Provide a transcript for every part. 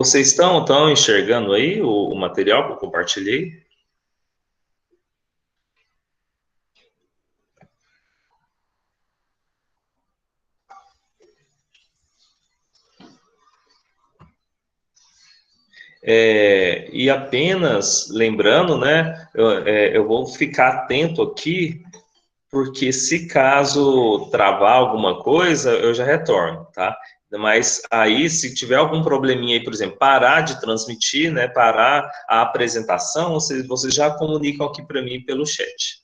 Vocês estão enxergando aí o material que eu compartilhei? E apenas lembrando, né, eu vou ficar atento aqui, porque se caso travar alguma coisa, eu já retorno, tá? Mas aí, se tiver algum probleminha aí, por exemplo, parar de transmitir, né, parar a apresentação, vocês já comunicam aqui para mim pelo chat.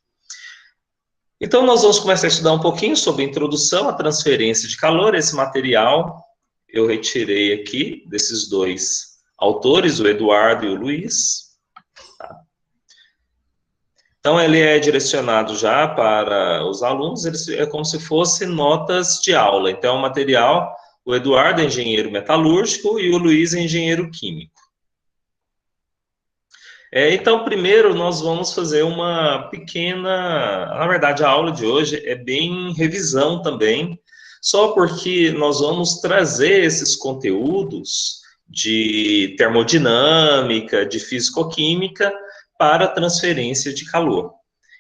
Então, nós vamos começar a estudar um pouquinho sobre a introdução à transferência de calor. Esse material eu retirei aqui desses dois autores, o Eduardo e o Luiz. Tá? Então, ele é direcionado já para os alunos, é como se fosse notas de aula. Então, o material, o Eduardo é engenheiro metalúrgico e o Luiz é engenheiro químico. Então, primeiro, nós vamos fazer uma pequena... Na verdade, a aula de hoje é bem revisão também, só porque nós vamos trazer esses conteúdos de termodinâmica, de fisicoquímica, para transferência de calor.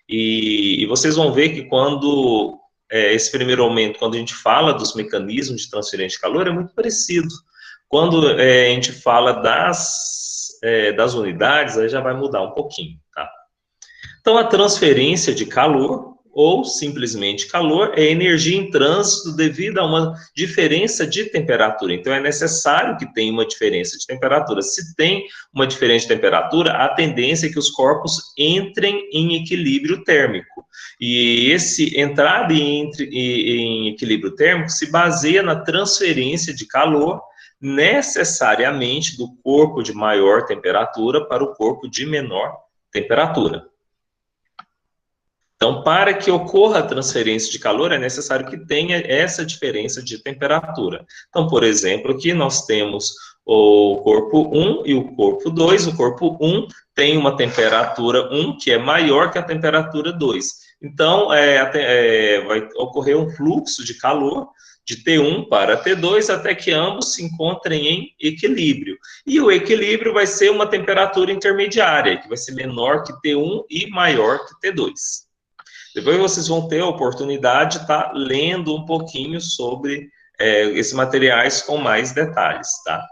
E vocês vão ver que quando esse primeiro momento, quando a gente fala dos mecanismos de transferência de calor, é muito parecido. Quando a gente fala das unidades, aí já vai mudar um pouquinho, tá? Então, a transferência de calor, ou simplesmente calor, é energia em trânsito devido a uma diferença de temperatura. Então, é necessário que tenha uma diferença de temperatura. Se tem uma diferença de temperatura, a tendência é que os corpos entrem em equilíbrio térmico. E esse entrada em equilíbrio térmico se baseia na transferência de calor necessariamente do corpo de maior temperatura para o corpo de menor temperatura. Então, para que ocorra a transferência de calor, é necessário que tenha essa diferença de temperatura. Então, por exemplo, aqui nós temos o corpo 1 e o corpo 2. O corpo 1 tem uma temperatura 1 que é maior que a temperatura 2. Então, vai ocorrer um fluxo de calor de T1 para T2 até que ambos se encontrem em equilíbrio. E o equilíbrio vai ser uma temperatura intermediária, que vai ser menor que T1 e maior que T2. Depois vocês vão ter a oportunidade de estar lendo um pouquinho sobre esses materiais com mais detalhes, tá?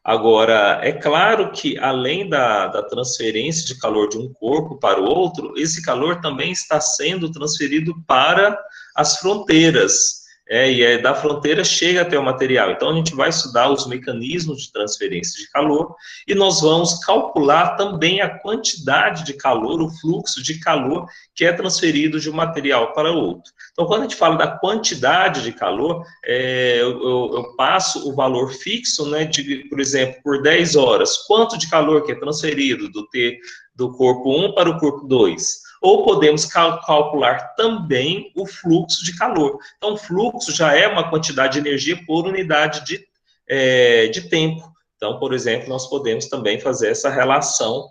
Agora, é claro que além da transferência de calor de um corpo para o outro, esse calor também está sendo transferido para as fronteiras, e da fronteira chega até o material. Então, a gente vai estudar os mecanismos de transferência de calor e nós vamos calcular também a quantidade de calor, o fluxo de calor que é transferido de um material para o outro. Então, quando a gente fala da quantidade de calor, eu passo o valor fixo, né, por exemplo, por 10 horas, quanto de calor que é transferido do corpo 1 para o corpo 2. Ou podemos calcular também o fluxo de calor. Então, o fluxo já é uma quantidade de energia por unidade de tempo. Então, por exemplo, nós podemos também fazer essa relação,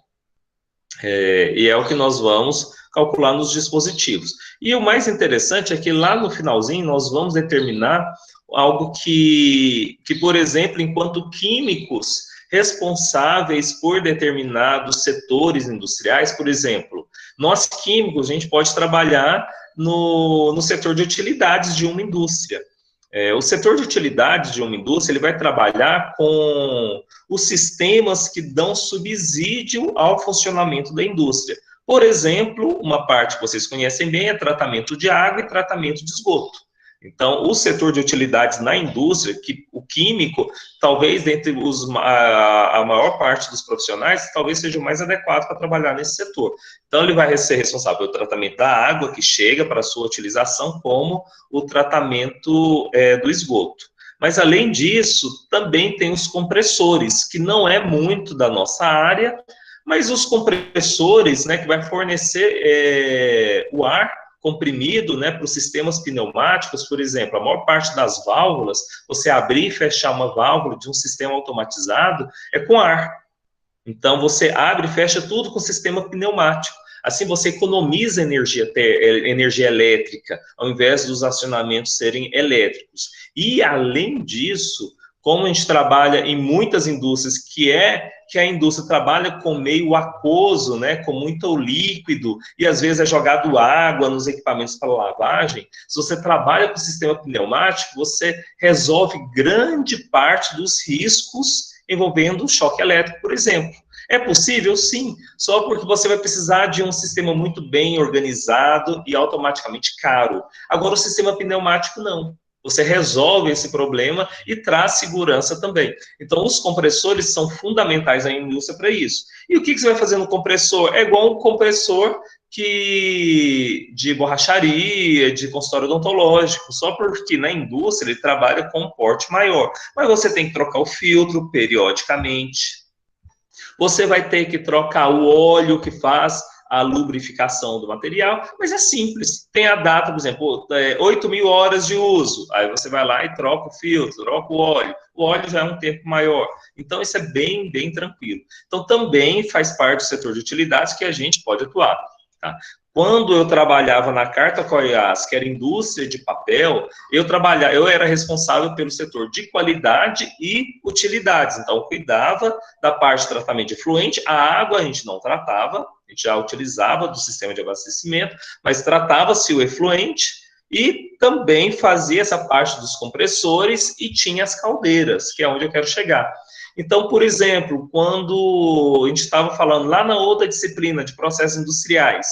e é o que nós vamos calcular nos dispositivos. E o mais interessante é que lá no finalzinho nós vamos determinar algo que por exemplo, enquanto químicos responsáveis por determinados setores industriais, por exemplo, nós químicos, a gente pode trabalhar no setor de utilidades de uma indústria. O setor de utilidades de uma indústria, ele vai trabalhar com os sistemas que dão subsídio ao funcionamento da indústria. Por exemplo, uma parte que vocês conhecem bem é tratamento de água e tratamento de esgoto. Então, o setor de utilidades na indústria, o químico, talvez dentre a maior parte dos profissionais, talvez seja o mais adequado para trabalhar nesse setor. Então, ele vai ser responsável pelo tratamento da água que chega para a sua utilização, como o tratamento do esgoto. Mas, além disso, também tem os compressores, que não é muito da nossa área, mas os compressores, né, que vai fornecer o ar comprimido, né, para os sistemas pneumáticos, por exemplo, a maior parte das válvulas, você abrir e fechar uma válvula de um sistema automatizado é com ar. Então, você abre e fecha tudo com sistema pneumático. Assim, você economiza energia elétrica, ao invés dos acionamentos serem elétricos. E, além disso, Como a gente trabalha em muitas indústrias, que a indústria trabalha com meio aquoso, né, com muito líquido, e às vezes é jogado água nos equipamentos para lavagem, se você trabalha com sistema pneumático, você resolve grande parte dos riscos envolvendo o choque elétrico, por exemplo. É possível? Sim, só porque você vai precisar de um sistema muito bem organizado e automaticamente caro. Agora, o sistema pneumático não. Você resolve esse problema e traz segurança também. Então, os compressores são fundamentais na indústria para isso. E o que você vai fazer no compressor? É igual um compressor de borracharia, de consultório odontológico, só porque na indústria ele trabalha com um porte maior. Mas você tem que trocar o filtro periodicamente. Você vai ter que trocar o óleo que faz a lubrificação do material, mas é simples. Tem a data, por exemplo, 8.000 horas de uso. Aí você vai lá e troca o filtro, troca o óleo. O óleo já é um tempo maior. Então, isso é bem, bem tranquilo. Então, também faz parte do setor de utilidades que a gente pode atuar. Tá? Quando eu trabalhava na Carta Coias, que era indústria de papel, eu era responsável pelo setor de qualidade e utilidades. Então, eu cuidava da parte de tratamento de efluente. A água a gente não tratava, a gente já utilizava do sistema de abastecimento, mas tratava-se o efluente e também fazia essa parte dos compressores e tinha as caldeiras, que é onde eu quero chegar. Então, por exemplo, quando a gente estava falando lá na outra disciplina de processos industriais,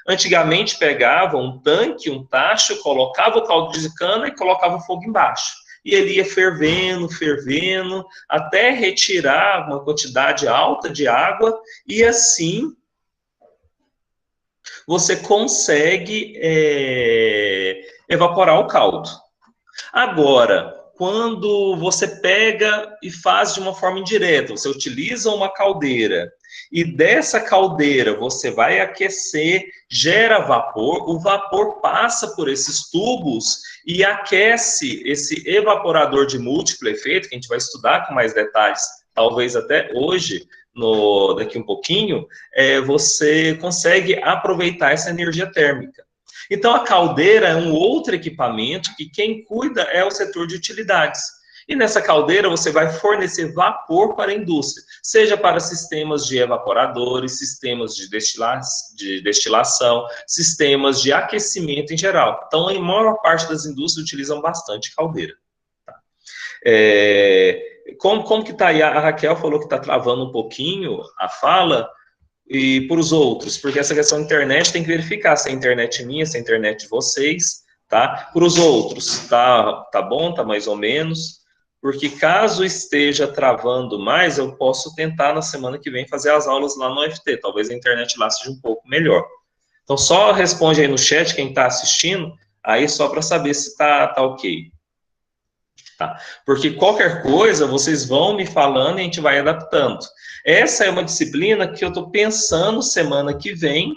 antigamente pegava um tanque, um tacho, colocava o caldo de cana e colocava o fogo embaixo. E ele ia fervendo, fervendo, até retirar uma quantidade alta de água, e assim você consegue evaporar o caldo. Agora, quando você pega e faz de uma forma indireta, você utiliza uma caldeira, e dessa caldeira você vai aquecer, gera vapor, o vapor passa por esses tubos e aquece esse evaporador de múltiplo efeito, que a gente vai estudar com mais detalhes, talvez até hoje, daqui um pouquinho, você consegue aproveitar essa energia térmica. Então, a caldeira é um outro equipamento que quem cuida é o setor de utilidades. E nessa caldeira você vai fornecer vapor para a indústria, seja para sistemas de evaporadores, sistemas de destilação, sistemas de aquecimento em geral. Então, a maior parte das indústrias utilizam bastante caldeira. Tá? Como que está aí? A Raquel falou que está travando um pouquinho a fala. E para os outros, porque essa questão da internet tem que verificar se é internet minha, se é internet de vocês, tá? Para os outros, tá bom, tá mais ou menos, porque caso esteja travando mais, eu posso tentar na semana que vem fazer as aulas lá no UFT, talvez a internet lá seja um pouco melhor. Então, só responde aí no chat quem está assistindo, aí só para saber se tá ok. Tá? Porque qualquer coisa, vocês vão me falando e a gente vai adaptando. Essa é uma disciplina que eu estou pensando semana que vem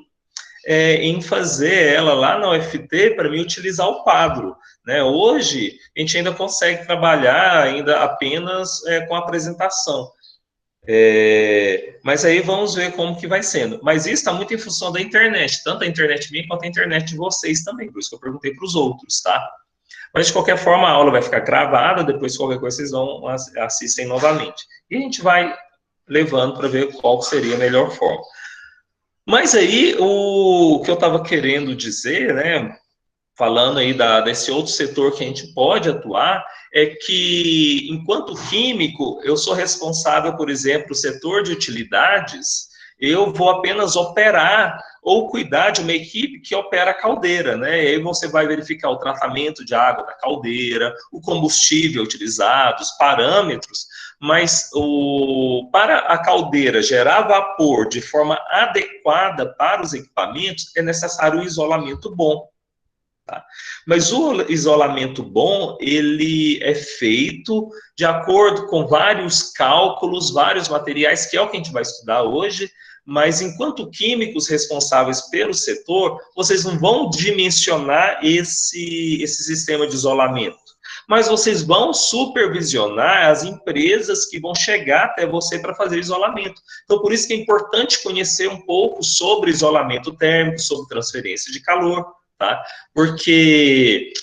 em fazer ela lá na UFT para me utilizar o quadro. Né? Hoje, a gente ainda consegue trabalhar ainda apenas com apresentação. Mas aí vamos ver como que vai sendo. Mas isso está muito em função da internet, tanto a internet minha quanto a internet de vocês também, por isso que eu perguntei para os outros, tá? Mas, de qualquer forma, a aula vai ficar gravada, depois, qualquer coisa, vocês vão assistem novamente. E a gente vai levando para ver qual seria a melhor forma. Mas aí, o que eu estava querendo dizer, né, falando aí desse outro setor que a gente pode atuar, é que, enquanto químico, eu sou responsável, por exemplo, o setor de utilidades, eu vou apenas operar ou cuidar de uma equipe que opera a caldeira, né? E aí você vai verificar o tratamento de água da caldeira, o combustível utilizado, os parâmetros, mas para a caldeira gerar vapor de forma adequada para os equipamentos, é necessário um isolamento bom. Tá? Mas o isolamento bom, ele é feito de acordo com vários cálculos, vários materiais, que é o que a gente vai estudar hoje, mas enquanto químicos responsáveis pelo setor, vocês não vão dimensionar esse sistema de isolamento, mas vocês vão supervisionar as empresas que vão chegar até você para fazer isolamento. Então, por isso que é importante conhecer um pouco sobre isolamento térmico, sobre transferência de calor, tá? Porque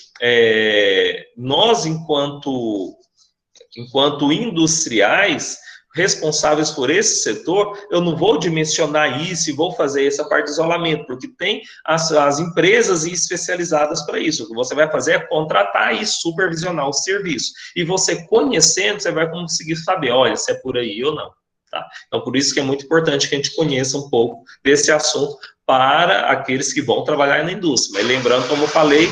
nós, enquanto enquanto industriais, responsáveis por esse setor, eu não vou dimensionar isso e vou fazer essa parte de isolamento, porque tem as empresas especializadas para isso. O que você vai fazer é contratar e supervisionar o serviço. E você conhecendo, você vai conseguir saber, olha, se é por aí ou não. Tá? Então, por isso que é muito importante que a gente conheça um pouco desse assunto para aqueles que vão trabalhar na indústria. Mas lembrando, como eu falei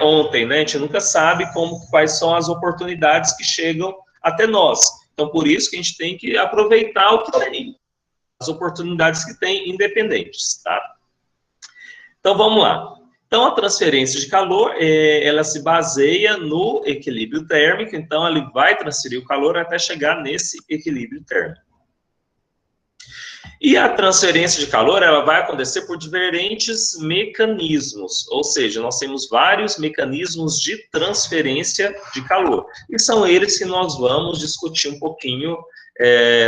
ontem, né, a gente nunca sabe quais são as oportunidades que chegam até nós. Então, por isso que a gente tem que aproveitar o que tem, as oportunidades que tem, independentes, tá? Então, vamos lá. Então, a transferência de calor, ela se baseia no equilíbrio térmico, então ele vai transferir o calor até chegar nesse equilíbrio térmico. E a transferência de calor, ela vai acontecer por diferentes mecanismos, ou seja, nós temos vários mecanismos de transferência de calor, e são eles que nós vamos discutir um pouquinho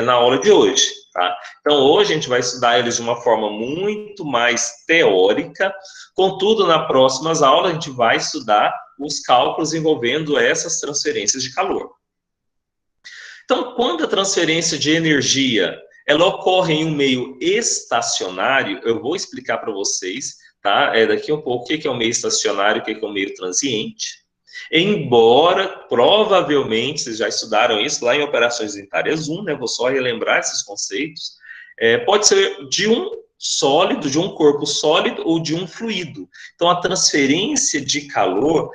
na aula de hoje, tá? Então, hoje a gente vai estudar eles de uma forma muito mais teórica, contudo, nas próximas aulas a gente vai estudar os cálculos envolvendo essas transferências de calor. Então, quando a transferência de energia ela ocorre em um meio estacionário, eu vou explicar para vocês, tá? Daqui um pouco o que é o meio estacionário, o que é o meio transiente. Embora, provavelmente, vocês já estudaram isso lá em Operações Unitárias 1, né? Vou só relembrar esses conceitos. Pode ser de um sólido, de um corpo sólido ou de um fluido. Então, a transferência de calor,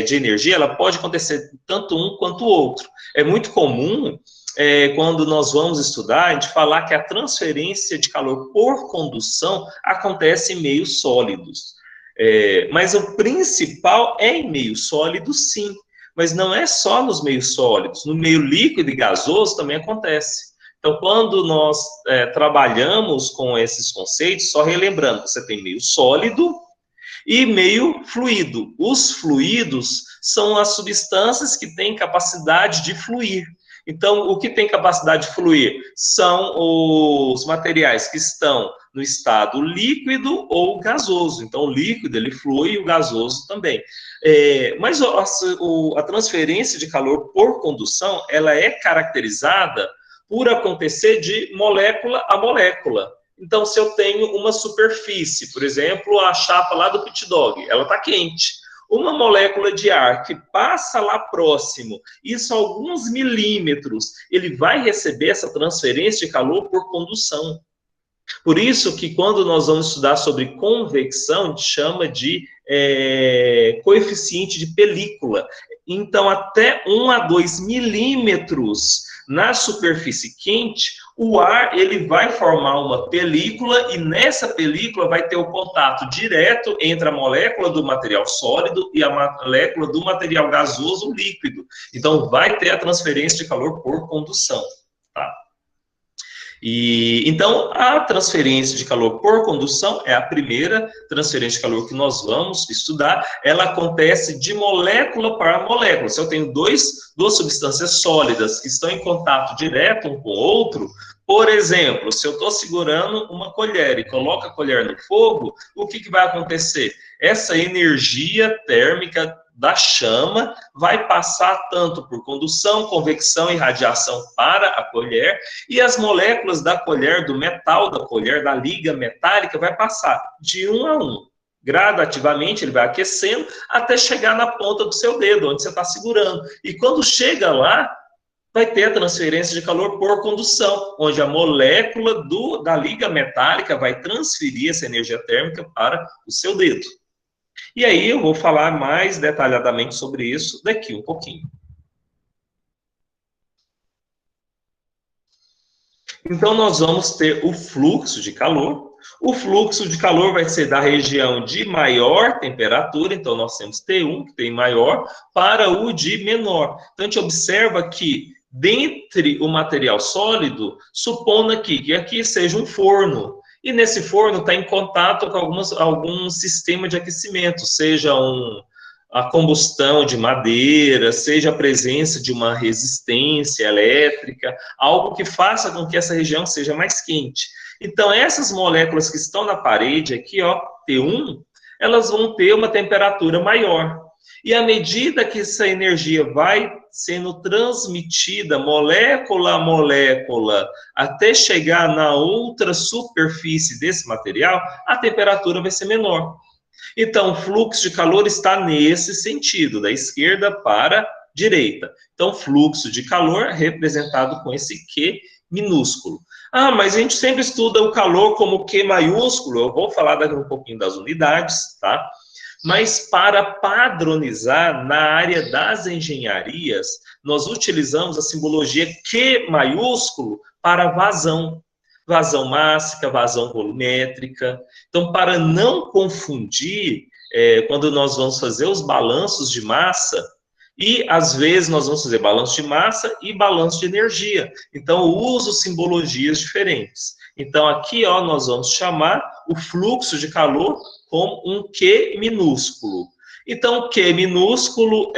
de energia, ela pode acontecer tanto um quanto o outro. É muito comum quando nós vamos estudar, a gente falar que a transferência de calor por condução acontece em meios sólidos. Mas o principal é em meio sólido, sim. Mas não é só nos meios sólidos. No meio líquido e gasoso também acontece. Então, quando nós trabalhamos com esses conceitos, só relembrando, você tem meio sólido e meio fluido. Os fluidos são as substâncias que têm capacidade de fluir. Então, o que tem capacidade de fluir são os materiais que estão no estado líquido ou gasoso. Então, o líquido, ele flui e o gasoso também. Mas a transferência de calor por condução, ela é caracterizada por acontecer de molécula a molécula. Então, se eu tenho uma superfície, por exemplo, a chapa lá do pit dog, ela está quente. Uma molécula de ar que passa lá próximo, isso a alguns milímetros, ele vai receber essa transferência de calor por condução. Por isso que quando nós vamos estudar sobre convecção, a gente chama de coeficiente de película. Então, até 1 a 2 milímetros na superfície quente, o ar ele vai formar uma película e nessa película vai ter o contato direto entre a molécula do material sólido e a molécula do material gasoso líquido. Então, vai ter a transferência de calor por condução, tá? Então, a transferência de calor por condução é a primeira transferência de calor que nós vamos estudar. Ela acontece de molécula para molécula. Se eu tenho duas substâncias sólidas que estão em contato direto um com o outro, por exemplo, se eu estou segurando uma colher e coloco a colher no fogo, o que vai acontecer? Essa energia térmica da chama vai passar tanto por condução, convecção e radiação para a colher, e as moléculas da colher, do metal da colher, da liga metálica, vai passar de um a um. Gradativamente, ele vai aquecendo até chegar na ponta do seu dedo, onde você está segurando. E quando chega lá, vai ter a transferência de calor por condução, onde a molécula da liga metálica vai transferir essa energia térmica para o seu dedo. E aí eu vou falar mais detalhadamente sobre isso daqui um pouquinho. Então, nós vamos ter o fluxo de calor. O fluxo de calor vai ser da região de maior temperatura, então nós temos T1, que tem maior, para o de menor. Então, a gente observa que, dentre o material sólido, supondo que aqui seja um forno, e nesse forno está em contato com algum sistema de aquecimento, seja a combustão de madeira, seja a presença de uma resistência elétrica, algo que faça com que essa região seja mais quente. Então, essas moléculas que estão na parede aqui, ó, T1, elas vão ter uma temperatura maior. E à medida que essa energia vai sendo transmitida molécula a molécula até chegar na outra superfície desse material, a temperatura vai ser menor. Então, o fluxo de calor está nesse sentido, da esquerda para a direita. Então, fluxo de calor representado com esse Q minúsculo. Ah, mas a gente sempre estuda o calor como Q maiúsculo. Eu vou falar daqui um pouquinho das unidades, tá? Mas para padronizar na área das engenharias, nós utilizamos a simbologia Q maiúsculo para vazão. Vazão mássica, vazão volumétrica. Então, para não confundir, quando nós vamos fazer os balanços de massa, e às vezes nós vamos fazer balanço de massa e balanço de energia. Então, eu uso simbologias diferentes. Então, aqui ó, nós vamos chamar o fluxo de calor como um Q minúsculo. Então, o Q minúsculo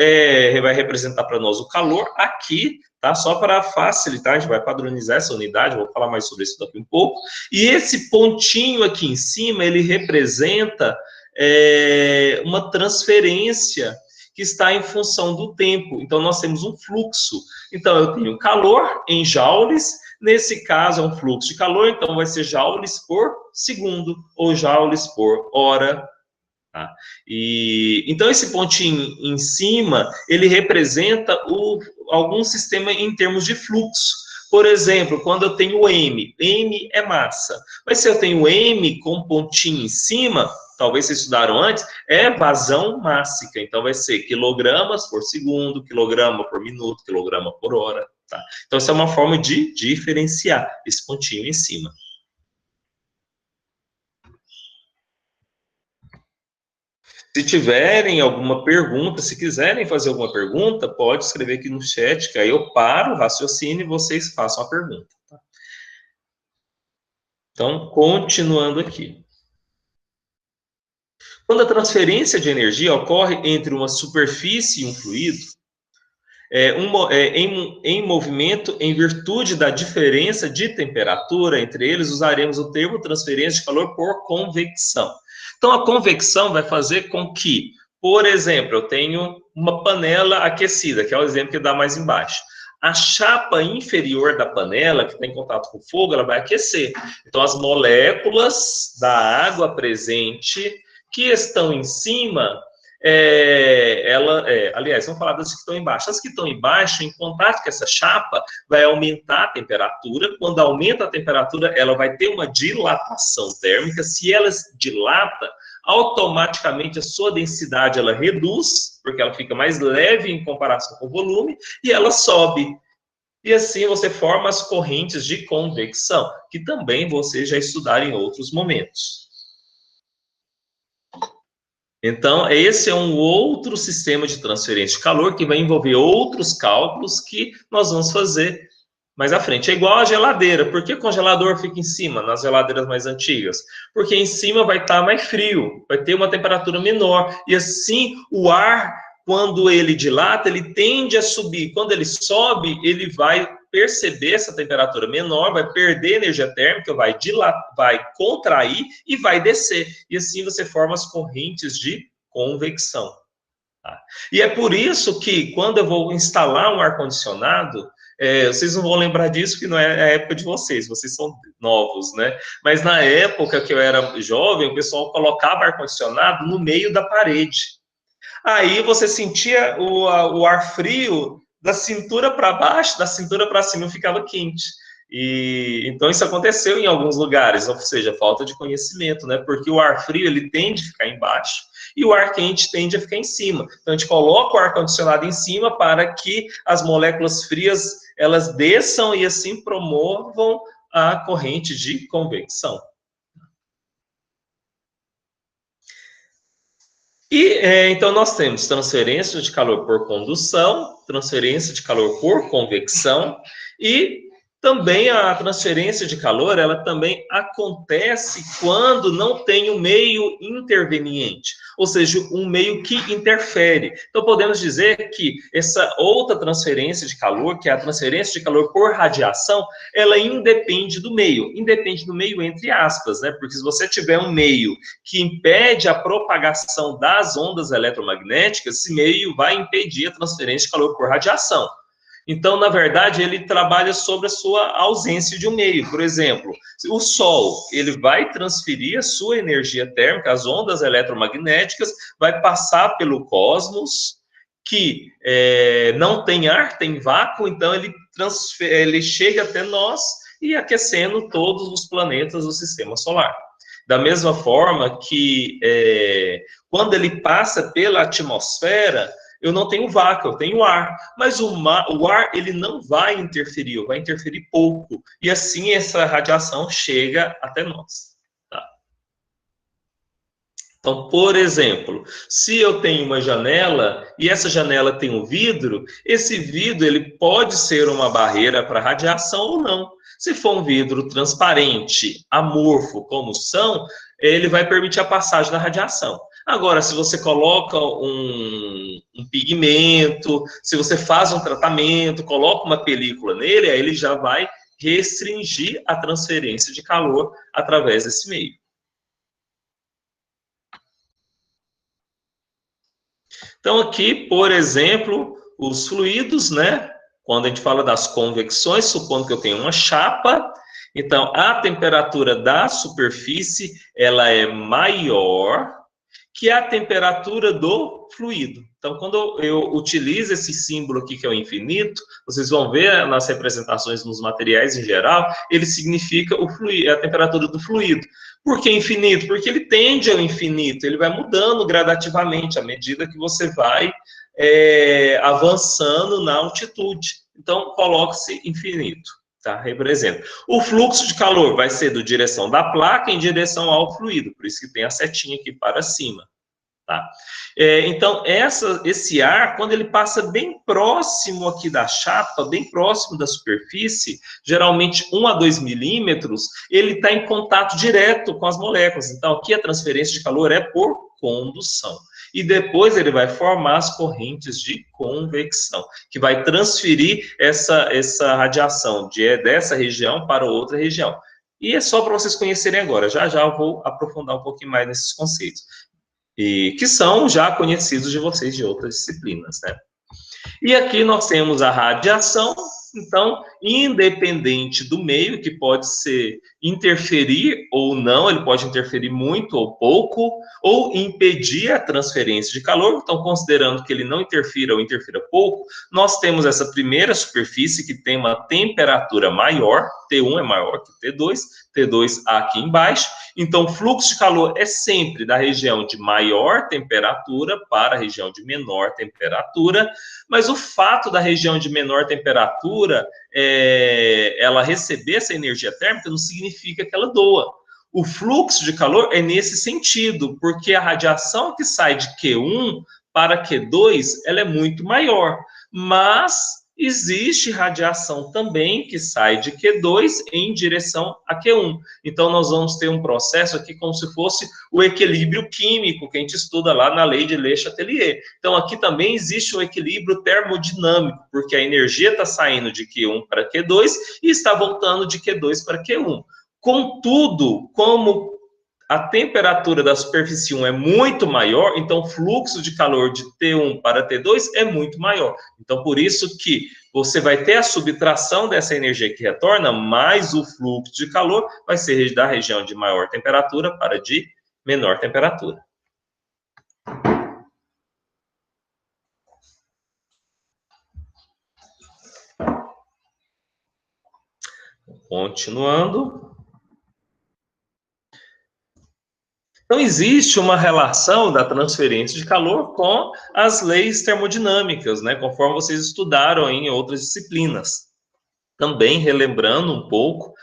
vai representar para nós o calor aqui, tá? Só para facilitar, a gente vai padronizar essa unidade, vou falar mais sobre isso daqui um pouco. E esse pontinho aqui em cima, ele representa uma transferência que está em função do tempo. Então, nós temos um fluxo. Então, eu tenho calor em joules, nesse caso é um fluxo de calor, então vai ser joules por segundo, ou joules por hora. Tá? Então, esse pontinho em cima, ele representa algum sistema em termos de fluxo. Por exemplo, quando eu tenho M, M é massa. Mas se eu tenho M com pontinho em cima, talvez vocês estudaram antes, é vazão mássica. Então, vai ser quilogramas por segundo, quilograma por minuto, quilograma por hora. Tá? Então, essa é uma forma de diferenciar esse pontinho em cima. Se tiverem alguma pergunta, se quiserem fazer alguma pergunta, pode escrever aqui no chat, que aí eu paro o raciocínio e vocês façam a pergunta. Tá? Então, continuando aqui. Quando a transferência de energia ocorre entre uma superfície e um fluido, em movimento, em virtude da diferença de temperatura entre eles, usaremos o termo transferência de calor por convecção. Então, a convecção vai fazer com que, por exemplo, eu tenho uma panela aquecida, que é o exemplo que dá mais embaixo. A chapa inferior da panela, que está em contato com o fogo, ela vai aquecer. Então, as moléculas da água presente que estão em cima, aliás, vamos falar das que estão embaixo. As que estão embaixo, em contato com essa chapa, vai aumentar a temperatura. Quando aumenta a temperatura, ela vai ter uma dilatação térmica. Se ela dilata, automaticamente a sua densidade ela reduz, porque ela fica mais leve em comparação com o volume, e ela sobe. E assim você forma as correntes de convecção, que também vocês já estudaram em outros momentos. Então, esse é um outro sistema de transferência de calor que vai envolver outros cálculos que nós vamos fazer mais à frente. É igual a geladeira. Por que o congelador fica em cima, nas geladeiras mais antigas? Porque em cima vai estar mais frio, vai ter uma temperatura menor. E assim, o ar, quando ele dilata, ele tende a subir. Quando ele sobe, ele vai perceber essa temperatura menor, vai perder energia térmica, vai dilatar, vai contrair e vai descer. E assim você forma as correntes de convecção. Tá? E é por isso que quando eu vou instalar um ar-condicionado, vocês não vão lembrar disso, que não é a época de vocês são novos, né? Mas na época que eu era jovem, o pessoal colocava ar-condicionado no meio da parede. Aí você sentia o ar frio da cintura para baixo, da cintura para cima ficava quente. E então isso aconteceu em alguns lugares, ou seja, falta de conhecimento, né? Porque o ar frio ele tende a ficar embaixo e o ar quente tende a ficar em cima. Então a gente coloca o ar condicionado em cima para que as moléculas frias elas desçam e assim promovam a corrente de convecção. E então nós temos transferência de calor por condução, transferência de calor por convecção e Também a transferência de calor, ela também acontece quando não tem um meio interveniente, ou seja, um meio que interfere. Então, podemos dizer que essa outra transferência de calor, que é a transferência de calor por radiação, ela independe do meio entre aspas, né? Porque se você tiver um meio que impede a propagação das ondas eletromagnéticas, esse meio vai impedir a transferência de calor por radiação. Então, na verdade, ele trabalha sobre a sua ausência de um meio. Por exemplo, o Sol, ele vai transferir a sua energia térmica, as ondas eletromagnéticas, vai passar pelo cosmos, que não tem ar, tem vácuo, então ele chega até nós e aquecendo todos os planetas do sistema solar. Da mesma forma que quando ele passa pela atmosfera, eu não tenho vácuo, eu tenho ar. Mas o ar, ele não vai interferir, vai interferir pouco. E assim essa radiação chega até nós. Tá? Então, por exemplo, se eu tenho uma janela e essa janela tem um vidro, esse vidro ele pode ser uma barreira para radiação ou não. Se for um vidro transparente, amorfo, como são, ele vai permitir a passagem da radiação. Agora, se você coloca um pigmento, se você faz um tratamento, coloca uma película nele, aí ele já vai restringir a transferência de calor através desse meio. Então, aqui, por exemplo, os fluidos, né? Quando a gente fala das convecções, supondo que eu tenho uma chapa, então a temperatura da superfície ela é maior que a temperatura do fluido. Então, quando eu utilizo esse símbolo aqui, que é o infinito, vocês vão ver nas representações nos materiais em geral, ele significa o fluido, a temperatura do fluido. Por que infinito? Porque ele tende ao infinito, ele vai mudando gradativamente à medida que você vai avançando na altitude. Então, coloque-se infinito. Tá, representa. O fluxo de calor vai ser da direção da placa em direção ao fluido, por isso que tem a setinha aqui para cima. Tá? Então, esse ar, quando ele passa bem próximo aqui da chapa, bem próximo da superfície, geralmente 1 a 2 milímetros, ele está em contato direto com as moléculas. Então, aqui a transferência de calor é por condução. E depois ele vai formar as correntes de convecção, que vai transferir essa radiação dessa região para outra região. E é só para vocês conhecerem agora. Já já eu vou aprofundar um pouquinho mais nesses conceitos. E que são já conhecidos de vocês de outras disciplinas, né? E aqui nós temos a radiação, então, independente do meio, que pode ser interferir ou não, ele pode interferir muito ou pouco, ou impedir a transferência de calor. Então, considerando que ele não interfira ou interfira pouco, nós temos essa primeira superfície que tem uma temperatura maior, T1 é maior que T2, T2 aqui embaixo. Então, o fluxo de calor é sempre da região de maior temperatura para a região de menor temperatura, mas o fato da região de menor temperatura ela receber essa energia térmica não significa que ela doa. O fluxo de calor é nesse sentido, porque a radiação que sai de Q1 para Q2 ela é muito maior, mas existe radiação também que sai de Q2 em direção a Q1. Então, nós vamos ter um processo aqui como se fosse o equilíbrio químico que a gente estuda lá na lei de Le Chatelier. Então, aqui também existe um equilíbrio termodinâmico, porque a energia está saindo de Q1 para Q2 e está voltando de Q2 para Q1. Contudo, como a temperatura da superfície 1 é muito maior, então o fluxo de calor de T1 para T2 é muito maior. Então, por isso que você vai ter a subtração dessa energia que retorna, mas o fluxo de calor vai ser da região de maior temperatura para de menor temperatura. Continuando. Então, existe uma relação da transferência de calor com as leis termodinâmicas, né, conforme vocês estudaram em outras disciplinas. Também relembrando um pouco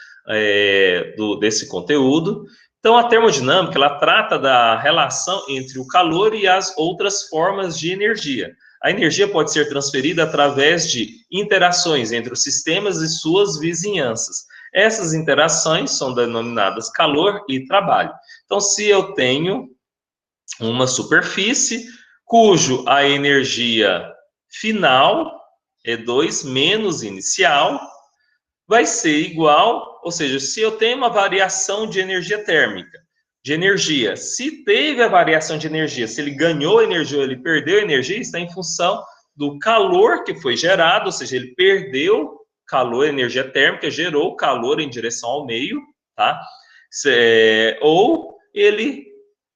desse conteúdo. Então, a termodinâmica, ela trata da relação entre o calor e as outras formas de energia. A energia pode ser transferida através de interações entre os sistemas e suas vizinhanças. Essas interações são denominadas calor e trabalho. Então, se eu tenho uma superfície cujo a energia final, E2 menos inicial, vai ser igual, ou seja, se eu tenho uma variação de energia térmica, se teve a variação de energia, se ele ganhou energia ou ele perdeu energia, está em função do calor que foi gerado, ou seja, ele perdeu calor, energia térmica, gerou calor em direção ao meio, tá? Ou ele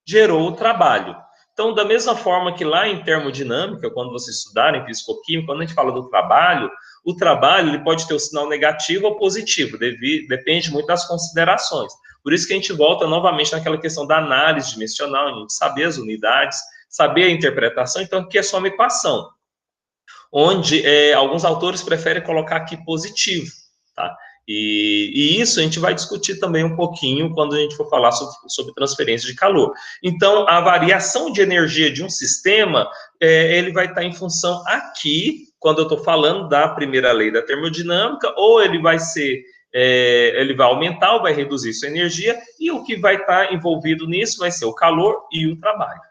gerou o trabalho. Então, da mesma forma que lá em termodinâmica, quando vocês estudarem fisicoquímica, quando a gente fala do trabalho, o trabalho ele pode ter o sinal negativo ou positivo, depende muito das considerações. Por isso que a gente volta novamente naquela questão da análise dimensional, a gente saber as unidades, saber a interpretação, então aqui é só uma equação, onde alguns autores preferem colocar aqui positivo, tá? E isso a gente vai discutir também um pouquinho quando a gente for falar sobre transferência de calor. Então, a variação de energia de um sistema, ele vai estar em função aqui, quando eu estou falando da primeira lei da termodinâmica, ou ele vai ser, ele vai aumentar ou vai reduzir sua energia, e o que vai estar envolvido nisso vai ser o calor e o trabalho.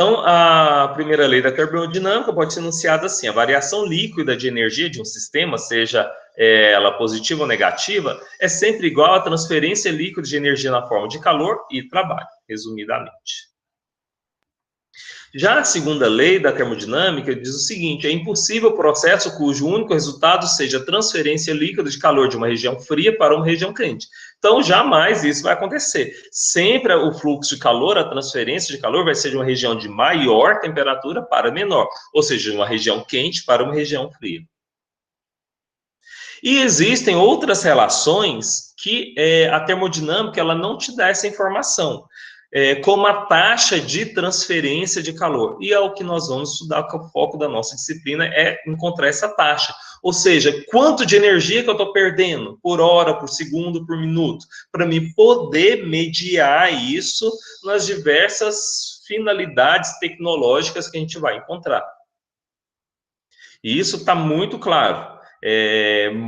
Então, a primeira lei da termodinâmica pode ser enunciada assim: a variação líquida de energia de um sistema, seja ela positiva ou negativa, é sempre igual à transferência líquida de energia na forma de calor e trabalho, resumidamente. Já a segunda lei da termodinâmica diz o seguinte: é impossível processo cujo único resultado seja transferência líquida de calor de uma região fria para uma região quente. Então, jamais isso vai acontecer. Sempre o fluxo de calor, a transferência de calor vai ser de uma região de maior temperatura para menor, ou seja, de uma região quente para uma região fria. E existem outras relações que a termodinâmica ela não te dá essa informação, como a taxa de transferência de calor. E é o que nós vamos estudar, que o foco da nossa disciplina é encontrar essa taxa. Ou seja, quanto de energia que eu estou perdendo por hora, por segundo, por minuto, para me poder mediar isso nas diversas finalidades tecnológicas que a gente vai encontrar. E isso está muito claro.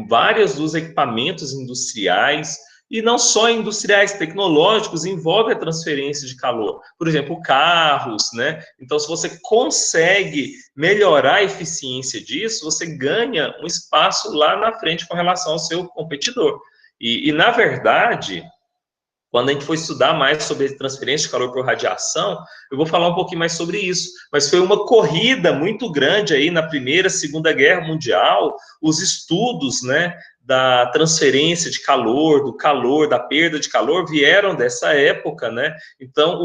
Vários dos equipamentos industriais, e não só industriais, tecnológicos, envolvem a transferência de calor. Por exemplo, carros, né? Então, se você consegue melhorar a eficiência disso, você ganha um espaço lá na frente com relação ao seu competidor. E na verdade, quando a gente for estudar mais sobre transferência de calor por radiação, eu vou falar um pouquinho mais sobre isso. Mas foi uma corrida muito grande aí na Primeira, Segunda Guerra Mundial, os estudos, né, da transferência de calor, do calor, da perda de calor, vieram dessa época, né? Então,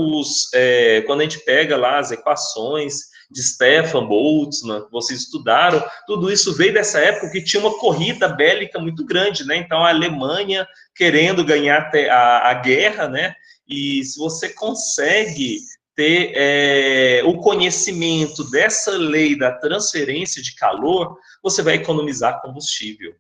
quando a gente pega lá as equações de Stefan Boltzmann, que vocês estudaram, tudo isso veio dessa época que tinha uma corrida bélica muito grande, né? Então, a Alemanha querendo ganhar a guerra, né? E se você consegue ter o conhecimento dessa lei da transferência de calor, você vai economizar combustível.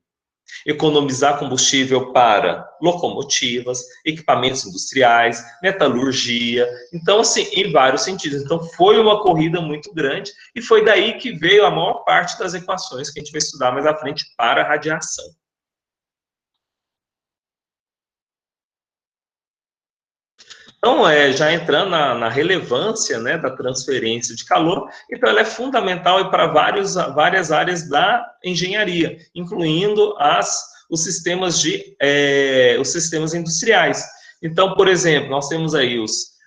Economizar combustível para locomotivas, equipamentos industriais, metalurgia. Então, assim, em vários sentidos. Então, foi uma corrida muito grande e foi daí que veio a maior parte das equações que a gente vai estudar mais à frente para a radiação. Então, já entrando na relevância, né, da transferência de calor, então ela é fundamental para várias áreas da engenharia, incluindo os sistemas industriais. Então, por exemplo, nós temos aí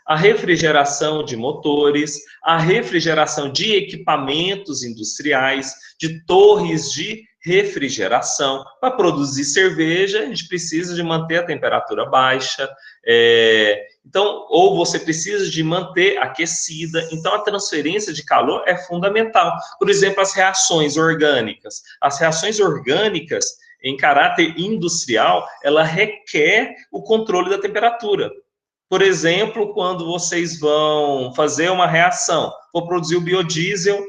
a refrigeração de motores, a refrigeração de equipamentos industriais, de torres de refrigeração. Para produzir cerveja, a gente precisa de manter a temperatura baixa, então, ou você precisa de manter aquecida. Então, a transferência de calor é fundamental. Por exemplo, as reações orgânicas. As reações orgânicas, em caráter industrial, ela requer o controle da temperatura. Por exemplo, quando vocês vão fazer uma reação, vou produzir o biodiesel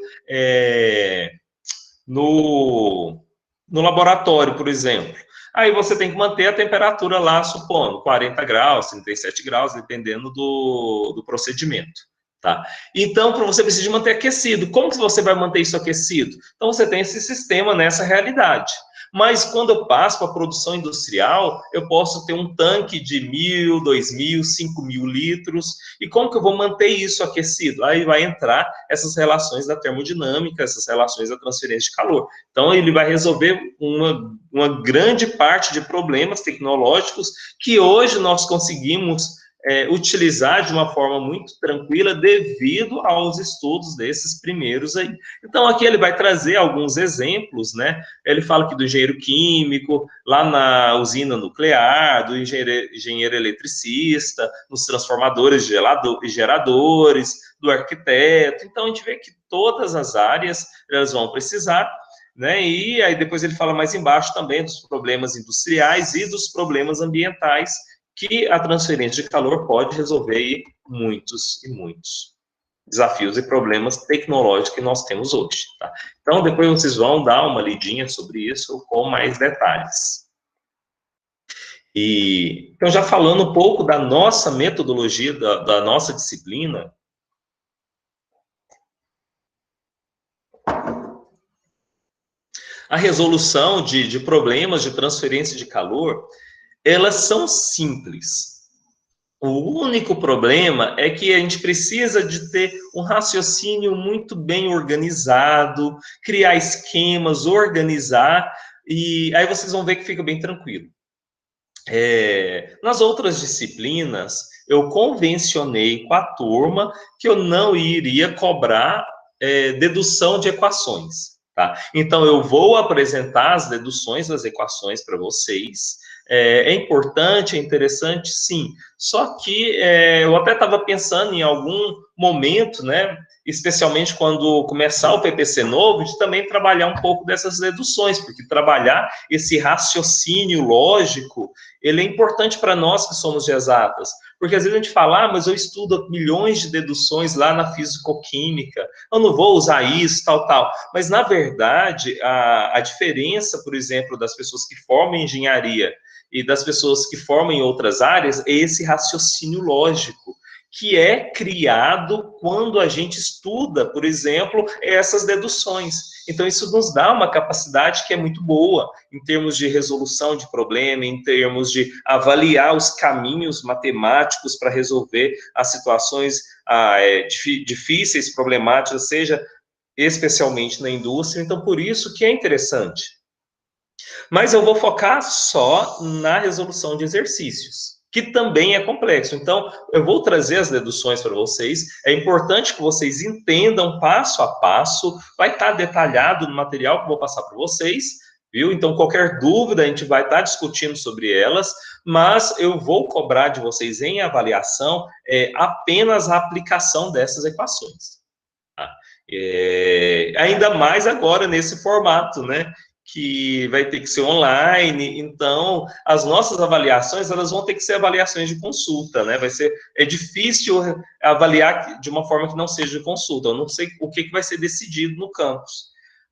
no laboratório, por exemplo. Aí você tem que manter a temperatura lá, supondo, 40 graus, 37 graus, dependendo do procedimento. Tá? Então, você precisa de manter aquecido. Como que você vai manter isso aquecido? Então, você tem esse sistema nessa realidade. Mas quando eu passo para a produção industrial, eu posso ter um tanque de 1.000, 2.000, 5.000 litros. E como que eu vou manter isso aquecido? Aí vai entrar essas relações da termodinâmica, essas relações da transferência de calor. Então, ele vai resolver uma grande parte de problemas tecnológicos que hoje nós conseguimos utilizar de uma forma muito tranquila devido aos estudos desses primeiros aí. Então, aqui ele vai trazer alguns exemplos, né? Ele fala aqui do engenheiro químico, lá na usina nuclear, do engenheiro eletricista, nos transformadores e geradores, do arquiteto. Então, a gente vê que todas as áreas elas vão precisar, né? E aí depois ele fala mais embaixo também dos problemas industriais e dos problemas ambientais, que a transferência de calor pode resolver aí muitos e muitos desafios e problemas tecnológicos que nós temos hoje. Tá? Então, depois vocês vão dar uma lidinha sobre isso com mais detalhes. Então, já falando um pouco da nossa metodologia, da nossa disciplina, a resolução de problemas de transferência de calor, elas são simples. O único problema é que a gente precisa de ter um raciocínio muito bem organizado, criar esquemas, organizar, e aí vocês vão ver que fica bem tranquilo. Nas outras disciplinas, eu convencionei com a turma que eu não iria cobrar dedução de equações. Tá? Então, eu vou apresentar as deduções das equações para vocês. É importante, é interessante, sim. Só que eu até estava pensando em algum momento, né, especialmente quando começar o PPC novo, de também trabalhar um pouco dessas deduções, porque trabalhar esse raciocínio lógico, ele é importante para nós que somos de exatas. Porque às vezes a gente fala, mas eu estudo milhões de deduções lá na fisicoquímica, eu não vou usar isso, tal. Mas, na verdade, a diferença, por exemplo, das pessoas que formam engenharia e das pessoas que formam em outras áreas é esse raciocínio lógico, que é criado quando a gente estuda, por exemplo, essas deduções. Então, isso nos dá uma capacidade que é muito boa, em termos de resolução de problema, em termos de avaliar os caminhos matemáticos para resolver as situações difíceis, problemáticas, seja especialmente na indústria. Então, por isso que é interessante. Mas eu vou focar só na resolução de exercícios, que também é complexo. Então, eu vou trazer as deduções para vocês. É importante que vocês entendam passo a passo. Vai estar detalhado no material que eu vou passar para vocês, viu? Então, qualquer dúvida, a gente vai estar discutindo sobre elas, mas eu vou cobrar de vocês em avaliação apenas a aplicação dessas equações. Tá? Ainda mais agora nesse formato, né? Que vai ter que ser online, então as nossas avaliações elas vão ter que ser avaliações de consulta, né? É difícil avaliar de uma forma que não seja de consulta. Eu não sei o que vai ser decidido no campus,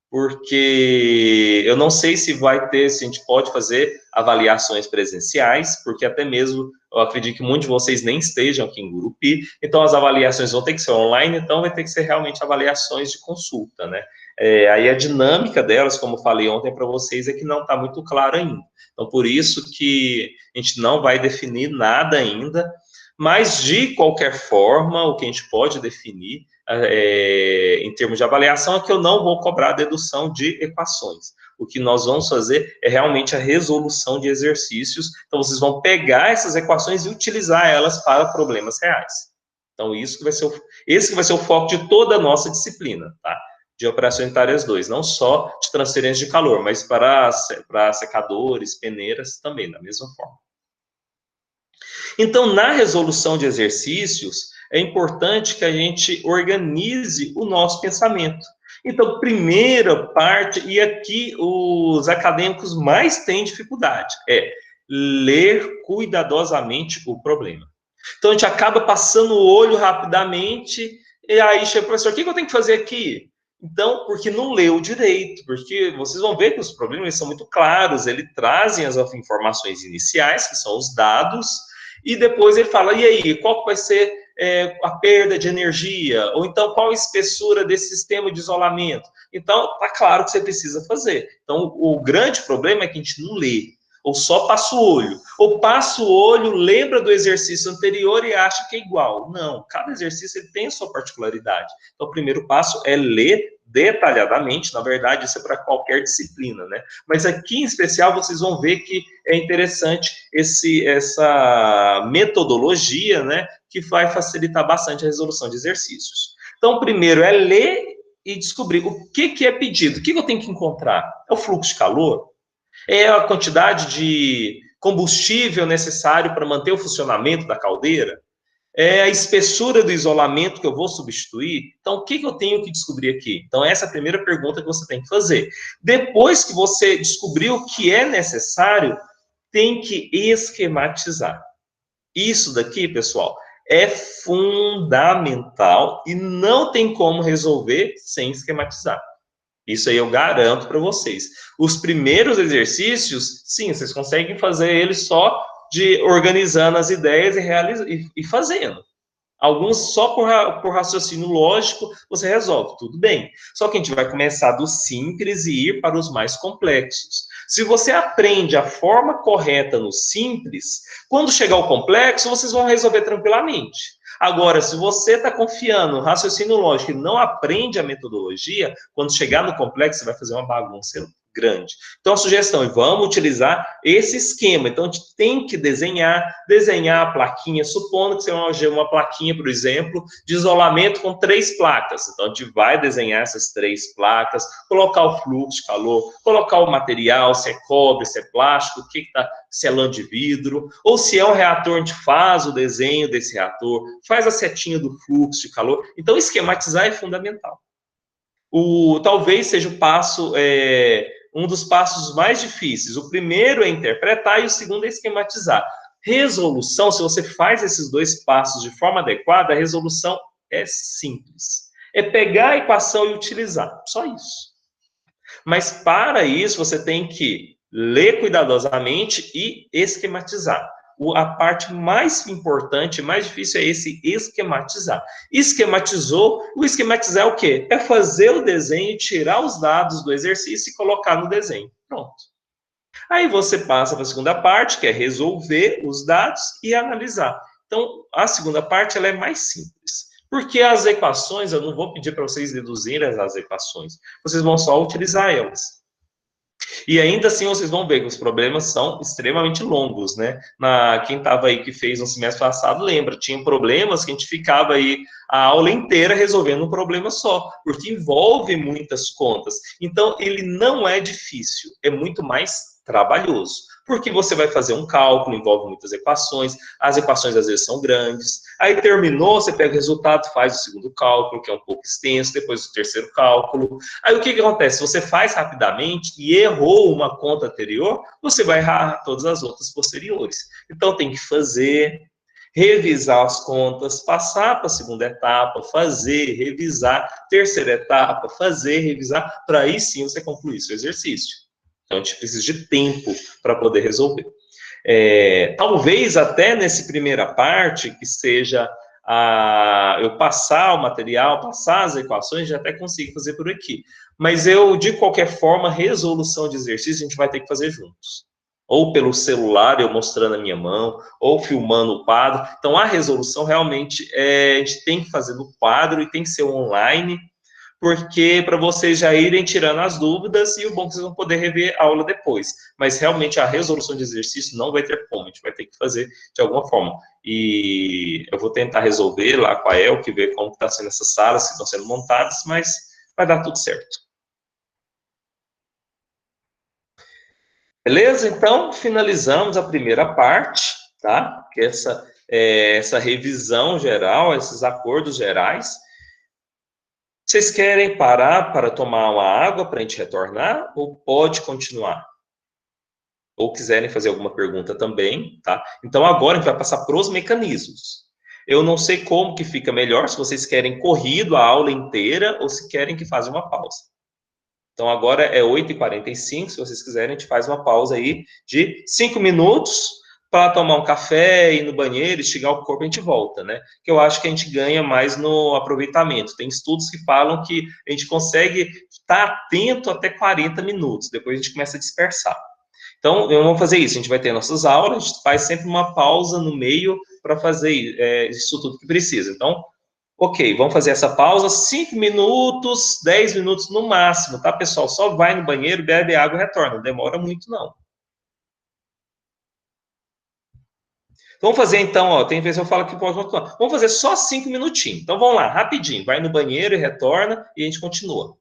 porque eu não sei se a gente pode fazer avaliações presenciais, porque até mesmo eu acredito que muitos de vocês nem estejam aqui em Gurupi, então as avaliações vão ter que ser online, então vai ter que ser realmente avaliações de consulta, né? Aí a dinâmica delas, como eu falei ontem para vocês, é que não está muito clara ainda. Então, por isso que a gente não vai definir nada ainda, mas, de qualquer forma, o que a gente pode definir em termos de avaliação é que eu não vou cobrar a dedução de equações. O que nós vamos fazer é realmente a resolução de exercícios. Então, vocês vão pegar essas equações e utilizar elas para problemas reais. Então, esse que vai ser o foco de toda a nossa disciplina, tá? De operações unitárias 2, não só de transferência de calor, mas para secadores, peneiras também, da mesma forma. Então, na resolução de exercícios, é importante que a gente organize o nosso pensamento. Então, primeira parte, e aqui os acadêmicos mais têm dificuldade, é ler cuidadosamente o problema. Então, a gente acaba passando o olho rapidamente, e aí chega o professor, o que eu tenho que fazer aqui? Então, porque não leu direito, porque vocês vão ver que os problemas são muito claros, ele trazem as informações iniciais, que são os dados, e depois ele fala, e aí, qual vai ser a perda de energia? Ou então, qual a espessura desse sistema de isolamento? Então, tá claro que você precisa fazer. Então, o grande problema é que a gente não lê, ou só passa o olho. Ou passa o olho, lembra do exercício anterior e acha que é igual. Não, cada exercício ele tem a sua particularidade. Então, o primeiro passo é ler detalhadamente, na verdade, isso é para qualquer disciplina, né? Mas aqui, em especial, vocês vão ver que é interessante essa metodologia, né, que vai facilitar bastante a resolução de exercícios. Então, o primeiro é ler e descobrir o que é pedido, o que eu tenho que encontrar. É o fluxo de calor? É a quantidade de combustível necessário para manter o funcionamento da caldeira? É a espessura do isolamento que eu vou substituir? Então, o que eu tenho que descobrir aqui? Então, essa é a primeira pergunta que você tem que fazer. Depois que você descobriu o que é necessário, tem que esquematizar. Isso daqui, pessoal, é fundamental e não tem como resolver sem esquematizar. Isso aí eu garanto para vocês. Os primeiros exercícios, sim, vocês conseguem fazer eles só de organizando as ideias e fazendo. Alguns só por raciocínio lógico você resolve, tudo bem. Só que a gente vai começar do simples e ir para os mais complexos. Se você aprende a forma correta no simples, quando chegar ao complexo, vocês vão resolver tranquilamente. Agora, se você está confiando no raciocínio lógico e não aprende a metodologia, quando chegar no complexo, você vai fazer uma bagunça grande. Então, a sugestão é, vamos utilizar esse esquema. Então, a gente tem que desenhar a plaquinha, supondo que seja uma plaquinha, por exemplo, de isolamento com 3 placas. Então, a gente vai desenhar essas 3 placas, colocar o fluxo de calor, colocar o material, se é cobre, se é plástico, se é lã de vidro, ou se é um reator, a gente faz o desenho desse reator, faz a setinha do fluxo de calor. Então, esquematizar é fundamental. Talvez seja o passo, um dos passos mais difíceis. O primeiro é interpretar e o segundo é esquematizar. Resolução, se você faz esses 2 passos de forma adequada, a resolução é simples. É pegar a equação e utilizar, só isso. Mas para isso você tem que ler cuidadosamente e esquematizar. A parte mais importante, mais difícil é esse esquematizar. Esquematizou, o esquematizar é o quê? É fazer o desenho, tirar os dados do exercício e colocar no desenho. Pronto. Aí você passa para a segunda parte, que é resolver os dados e analisar. Então, a segunda parte ela é mais simples. Porque as equações, eu não vou pedir para vocês deduzirem as equações. Vocês vão só utilizar elas. E ainda assim, vocês vão ver que os problemas são extremamente longos, né? Quem estava aí que fez no semestre passado, lembra, tinha problemas que a gente ficava aí a aula inteira resolvendo um problema só, porque envolve muitas contas. Então, ele não é difícil, é muito mais trabalhoso, porque você vai fazer um cálculo, envolve muitas equações, as equações às vezes são grandes, aí terminou, você pega o resultado, faz o segundo cálculo, que é um pouco extenso, depois o terceiro cálculo, aí o que acontece? Você faz rapidamente e errou uma conta anterior, você vai errar todas as outras posteriores. Então tem que fazer, revisar as contas, passar para a segunda etapa, fazer, revisar, terceira etapa, fazer, revisar, para aí sim você concluir seu exercício. Então a gente precisa de tempo para poder resolver. Talvez até nessa primeira parte, que seja eu passar o material, passar as equações, já até consigo fazer por aqui. Mas de qualquer forma, resolução de exercício a gente vai ter que fazer juntos. Ou pelo celular, eu mostrando a minha mão, ou filmando o quadro. Então, a resolução realmente a gente tem que fazer no quadro e tem que ser online, porque para vocês já irem tirando as dúvidas e o bom é que vocês vão poder rever a aula depois. Mas realmente a resolução de exercício não vai ter como, a gente vai ter que fazer de alguma forma. E eu vou tentar resolver lá com a Elke, ver como está sendo essas salas, se estão sendo montadas, mas vai dar tudo certo. Beleza? Então, finalizamos a primeira parte, tá? Que essa revisão geral, esses acordos gerais. Vocês querem parar para tomar uma água para a gente retornar ou pode continuar? Ou quiserem fazer alguma pergunta também, tá? Então agora a gente vai passar para os mecanismos. Eu não sei como que fica melhor, se vocês querem corrido a aula inteira ou se querem que faça uma pausa. Então agora é 8h45, se vocês quiserem, a gente faz uma pausa aí de 5 minutos para tomar um café, ir no banheiro, esticar o corpo, a gente volta, né? Que eu acho que a gente ganha mais no aproveitamento. Tem estudos que falam que a gente consegue estar atento até 40 minutos, depois a gente começa a dispersar. Então, vamos fazer isso. A gente vai ter nossas aulas, a gente faz sempre uma pausa no meio para fazer isso tudo que precisa. Então, ok, vamos fazer essa pausa, 5 minutos, 10 minutos no máximo, tá, pessoal? Só vai no banheiro, bebe água e retorna. Não demora muito, não. Vamos fazer então, ó, tem vezes eu falo que pode continuar. Vamos fazer só 5 minutinhos. Então vamos lá, rapidinho. Vai no banheiro e retorna e a gente continua.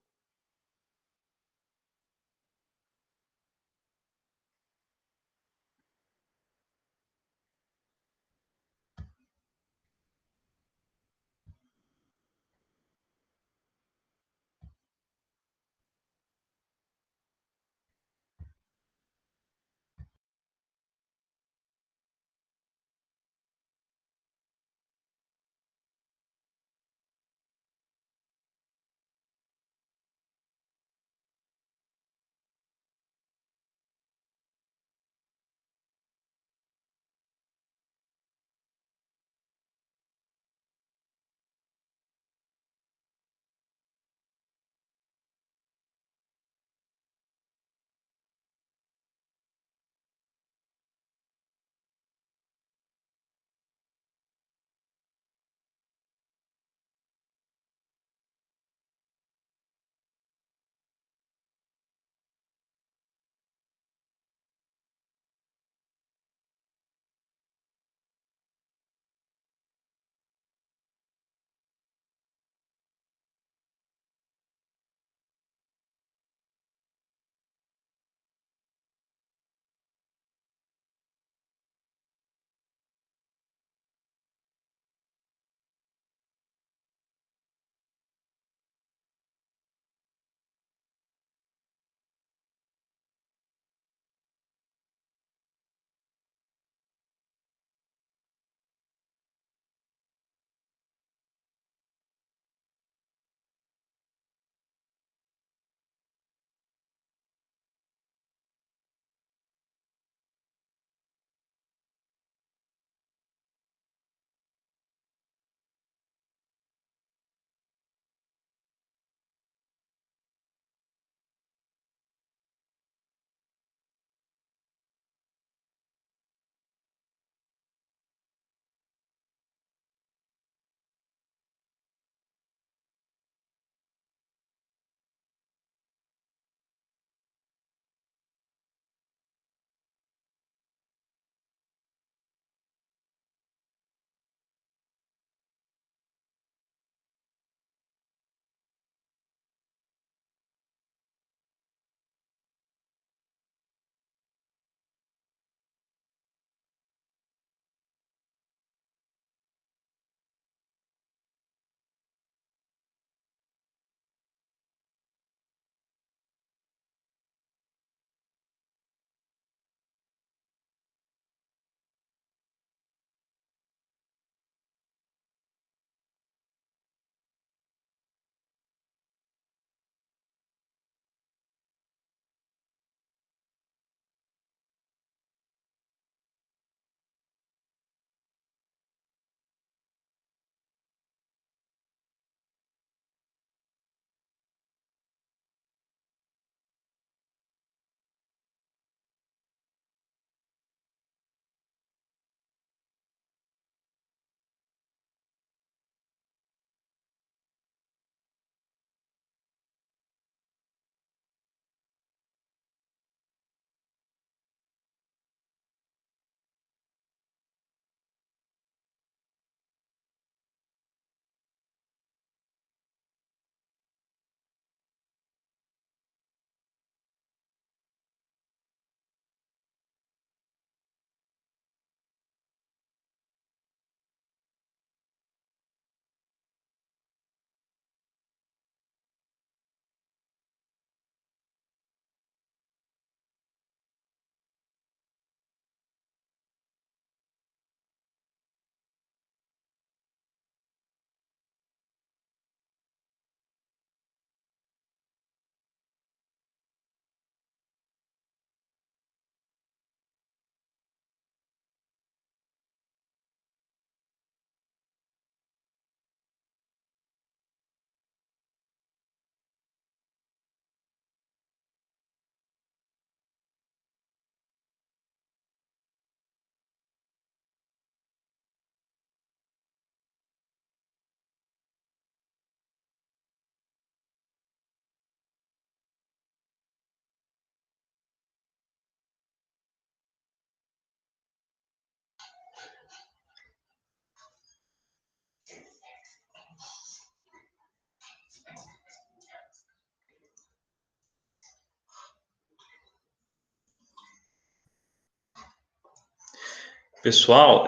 Pessoal,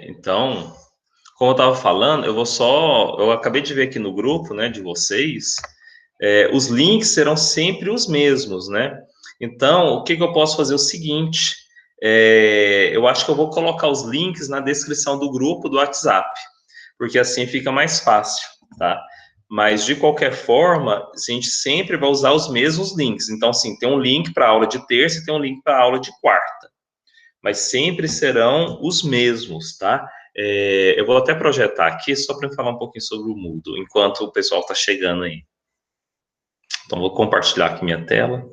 então, como eu estava falando, eu acabei de ver aqui no grupo, né, de vocês, os links serão sempre os mesmos, né? Então, o que eu posso fazer é o seguinte, eu acho que eu vou colocar os links na descrição do grupo do WhatsApp, porque assim fica mais fácil, tá? Mas, de qualquer forma, a gente sempre vai usar os mesmos links. Então, assim, tem um link para a aula de terça e tem um link para a aula de quarta. Mas sempre serão os mesmos, tá? Eu vou até projetar aqui, só para falar um pouquinho sobre o Moodle, enquanto o pessoal está chegando aí. Então, vou compartilhar aqui minha tela.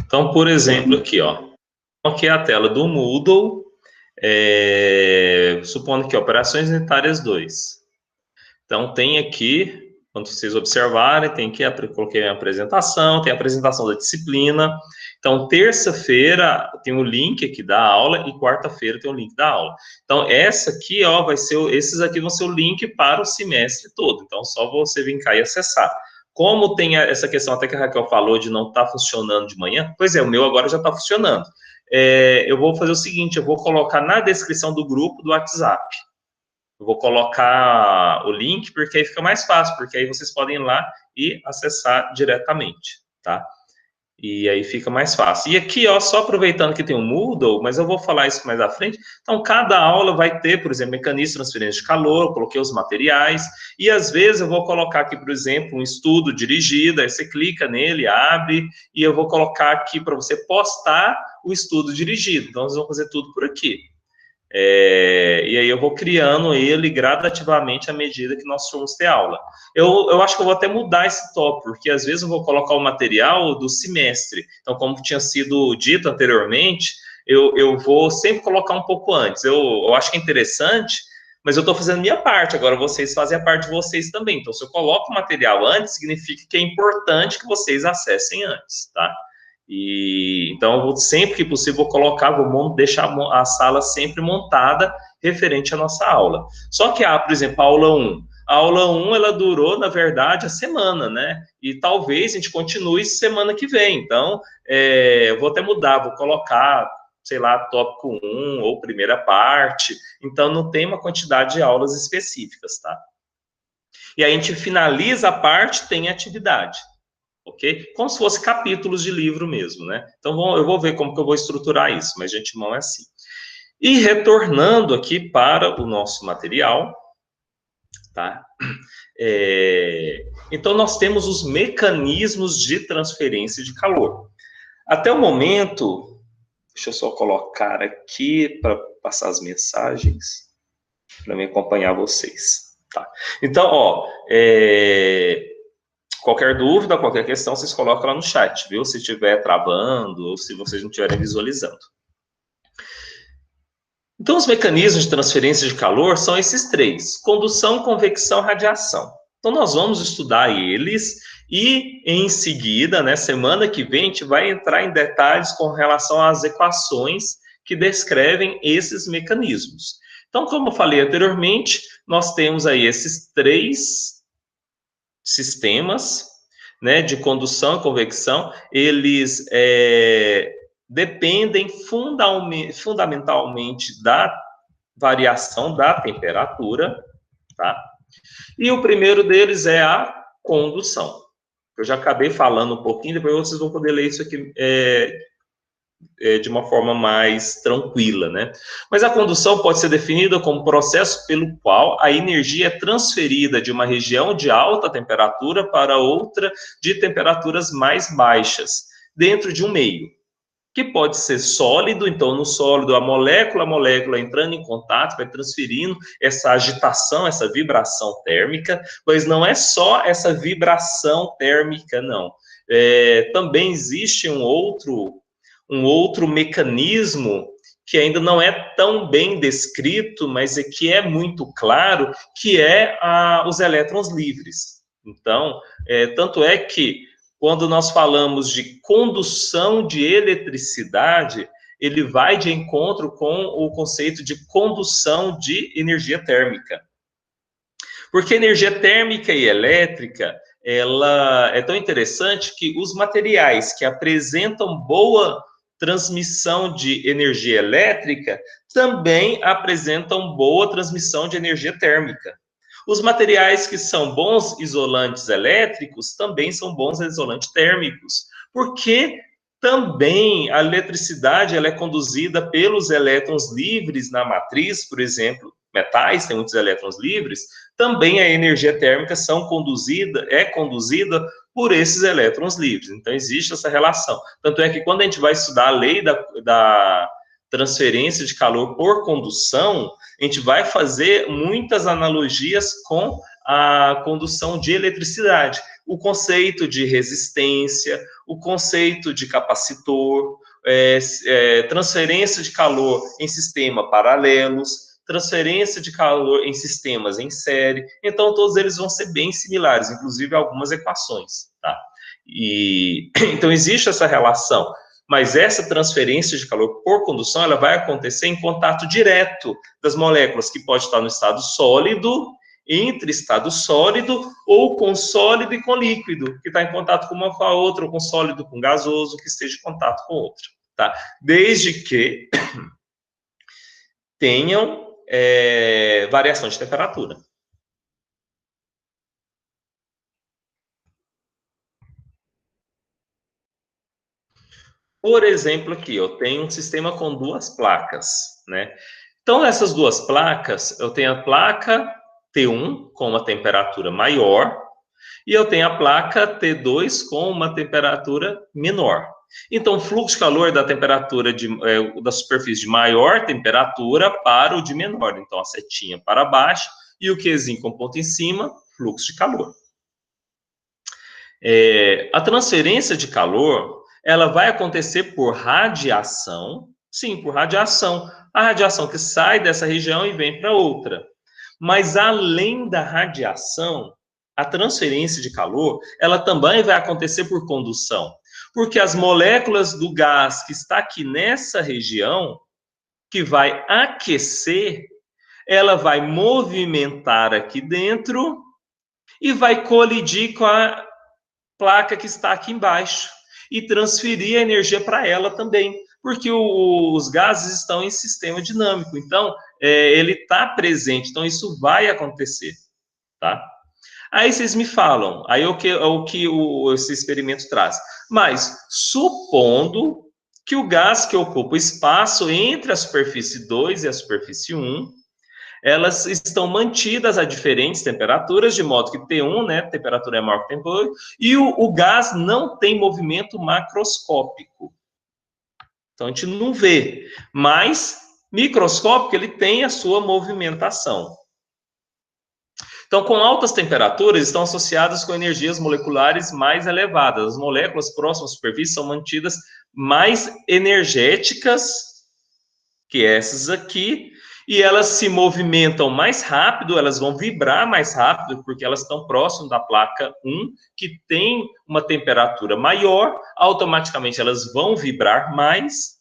Então, por exemplo, aqui, ó. Aqui é a tela do Moodle, supondo que operações unitárias 2. Então, tem aqui, quando vocês observarem, tem aqui, coloquei a apresentação, tem a apresentação da disciplina. Então, terça-feira tem o link aqui da aula e quarta-feira tem o link da aula. Então, essa aqui, ó, esses aqui vão ser o link para o semestre todo. Então, só você vir cá e acessar. Como tem essa questão até que a Raquel falou de não estar funcionando de manhã, pois é, o meu agora já está funcionando. Eu vou fazer o seguinte, eu vou colocar na descrição do grupo do WhatsApp. Eu vou colocar o link, porque aí fica mais fácil, porque aí vocês podem ir lá e acessar diretamente, tá? E aí fica mais fácil. E aqui, ó, só aproveitando que tem o Moodle, mas eu vou falar isso mais à frente. Então, cada aula vai ter, por exemplo, mecanismo de transferência de calor, eu coloquei os materiais, e às vezes eu vou colocar aqui, por exemplo, um estudo dirigido, aí você clica nele, abre, e eu vou colocar aqui para você postar o estudo dirigido. Então, nós vamos fazer tudo por aqui. E aí eu vou criando ele gradativamente à medida que nós formos ter aula. Eu acho que eu vou até mudar esse tópico, porque às vezes eu vou colocar o material do semestre. Então, como tinha sido dito anteriormente, eu vou sempre colocar um pouco antes. Eu acho que é interessante, mas eu estou fazendo minha parte, agora vocês fazem a parte de vocês também. Então, se eu coloco o material antes, significa que é importante que vocês acessem antes, tá? Então, eu vou, sempre que possível, vou colocar, vou deixar a sala sempre montada referente à nossa aula. Só que, por exemplo, a aula 1. A aula 1, ela durou, na verdade, a semana, né? E talvez a gente continue semana que vem. Então, eu vou até mudar, vou colocar, sei lá, tópico 1 ou primeira parte. Então, não tem uma quantidade de aulas específicas, tá? E aí a gente finaliza a parte, tem atividade. Ok? Como se fosse capítulos de livro mesmo, né? Então, eu vou ver como que eu vou estruturar isso, mas de antemão é assim. E retornando aqui para o nosso material, tá? Então, nós temos os mecanismos de transferência de calor. Até o momento, deixa eu só colocar aqui para passar as mensagens, para me acompanhar vocês, tá? Então, ó, qualquer dúvida, qualquer questão, vocês colocam lá no chat, viu? Se estiver travando ou se vocês não estiverem visualizando. Então, os mecanismos de transferência de calor são esses três: condução, convecção, radiação. Então, nós vamos estudar eles e, em seguida, né, semana que vem, a gente vai entrar em detalhes com relação às equações que descrevem esses mecanismos. Então, como eu falei anteriormente, nós temos aí esses três sistemas, né, de condução e convecção. Eles dependem fundamentalmente da variação da temperatura, tá? E o primeiro deles é a condução. Eu já acabei falando um pouquinho, depois vocês vão poder ler isso aqui de uma forma mais tranquila, né? Mas a condução pode ser definida como processo pelo qual a energia é transferida de uma região de alta temperatura para outra de temperaturas mais baixas, dentro de um meio, que pode ser sólido. Então, no sólido, a molécula entrando em contato, vai transferindo essa agitação, essa vibração térmica, mas não é só essa vibração térmica, não. Também existe um outro mecanismo que ainda não é tão bem descrito, mas que é muito claro, que é os elétrons livres. Então, tanto é que quando nós falamos de condução de eletricidade, ele vai de encontro com o conceito de condução de energia térmica. Porque energia térmica e elétrica, ela é tão interessante que os materiais que apresentam boa transmissão de energia elétrica também apresentam boa transmissão de energia térmica. Os materiais que são bons isolantes elétricos também são bons isolantes térmicos, porque também a eletricidade ela é conduzida pelos elétrons livres na matriz, por exemplo, metais têm muitos elétrons livres, também a energia térmica é conduzida por esses elétrons livres. Então, existe essa relação. Tanto é que quando a gente vai estudar a lei da transferência de calor por condução, a gente vai fazer muitas analogias com a condução de eletricidade. O conceito de resistência, o conceito de capacitor, transferência de calor em sistema paralelos, transferência de calor em sistemas em série. Então, todos eles vão ser bem similares, inclusive algumas equações, tá? Então, existe essa relação. Mas essa transferência de calor por condução, ela vai acontecer em contato direto das moléculas, que pode estar no estado sólido, entre estado sólido, ou com sólido e com líquido, que está em contato com uma com a outra, ou com sólido com gasoso, que esteja em contato com outra, tá? Desde que tenham variação de temperatura. Por exemplo, aqui, eu tenho um sistema com duas placas, né? Então, essas duas placas, eu tenho a placa T1 com uma temperatura maior e eu tenho a placa T2 com uma temperatura menor. Então, o fluxo de calor da temperatura da superfície de maior temperatura para o de menor. Então, a setinha para baixo e o Qzinho com ponto em cima, fluxo de calor. A transferência de calor, ela vai acontecer por radiação. Sim, por radiação. A radiação que sai dessa região e vem para outra. Mas, além da radiação, a transferência de calor, ela também vai acontecer por condução. Porque as moléculas do gás que está aqui nessa região, que vai aquecer, ela vai movimentar aqui dentro e vai colidir com a placa que está aqui embaixo e transferir a energia para ela também, porque os gases estão em sistema dinâmico, então ele está presente, então isso vai acontecer, tá? Aí vocês me falam, aí o que esse experimento traz. Mas, supondo que o gás que ocupa o espaço entre a superfície 2 e a superfície 1, elas estão mantidas a diferentes temperaturas, de modo que T1, né, temperatura é maior que T2, e o gás não tem movimento macroscópico. Então, a gente não vê, mas microscópico ele tem a sua movimentação. Então, com altas temperaturas, estão associadas com energias moleculares mais elevadas. As moléculas próximas à superfície são mantidas mais energéticas que essas aqui, e elas se movimentam mais rápido, elas vão vibrar mais rápido, porque elas estão próximas da placa 1, que tem uma temperatura maior, automaticamente elas vão vibrar mais.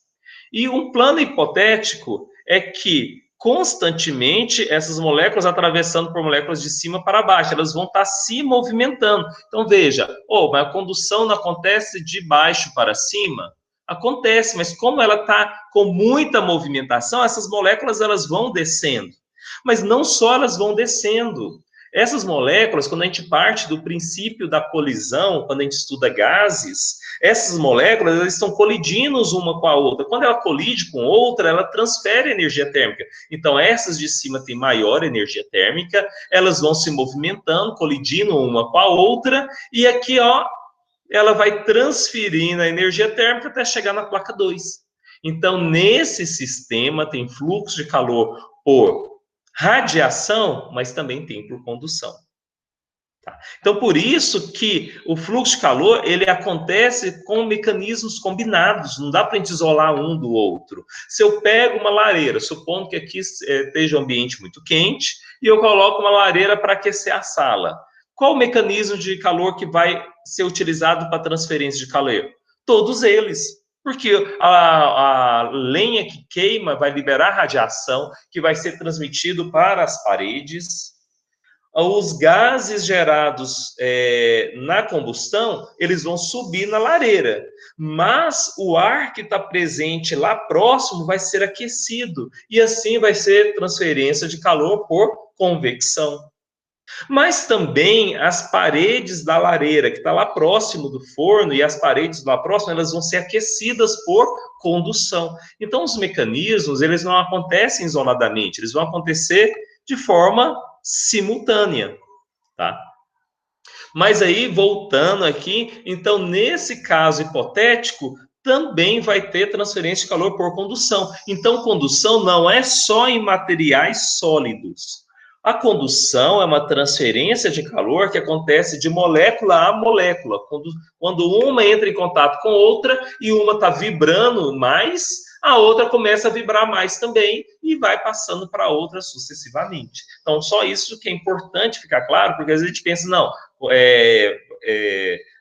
E um plano hipotético é que constantemente essas moléculas atravessando por moléculas de cima para baixo, elas vão estar se movimentando. Então veja, mas a condução não acontece de baixo para cima? Acontece, mas como ela está com muita movimentação, essas moléculas elas vão descendo. Mas não só elas vão descendo. Essas moléculas, quando a gente parte do princípio da colisão, quando a gente estuda gases, essas moléculas elas estão colidindo uma com a outra. Quando ela colide com outra, ela transfere energia térmica. Então, essas de cima têm maior energia térmica, elas vão se movimentando, colidindo uma com a outra, e aqui, ela vai transferindo a energia térmica até chegar na placa 2. Então, nesse sistema, tem fluxo de calor por radiação, mas também tem por condução. Tá? Então, por isso que o fluxo de calor, ele acontece com mecanismos combinados, não dá para a gente isolar um do outro. Se eu pego uma lareira, supondo que aqui esteja um ambiente muito quente, e eu coloco uma lareira para aquecer a sala, qual o mecanismo de calor que vai ser utilizado para transferência de calor? Todos eles. Porque a lenha que queima vai liberar radiação, que vai ser transmitido para as paredes. Os gases gerados na combustão, eles vão subir na lareira. Mas o ar que está presente lá próximo vai ser aquecido. E assim vai ser transferência de calor por convecção. Mas também as paredes da lareira, que está lá próximo do forno, e as paredes lá próximo, elas vão ser aquecidas por condução. Então, os mecanismos, eles não acontecem isoladamente, eles vão acontecer de forma simultânea, tá? Mas aí, voltando aqui, então, nesse caso hipotético, também vai ter transferência de calor por condução. Então, condução não é só em materiais sólidos. A condução é uma transferência de calor que acontece de molécula a molécula. Quando uma entra em contato com outra e uma está vibrando mais, a outra começa a vibrar mais também e vai passando para outra sucessivamente. Então, só isso que é importante ficar claro, porque às vezes a gente pensa, não,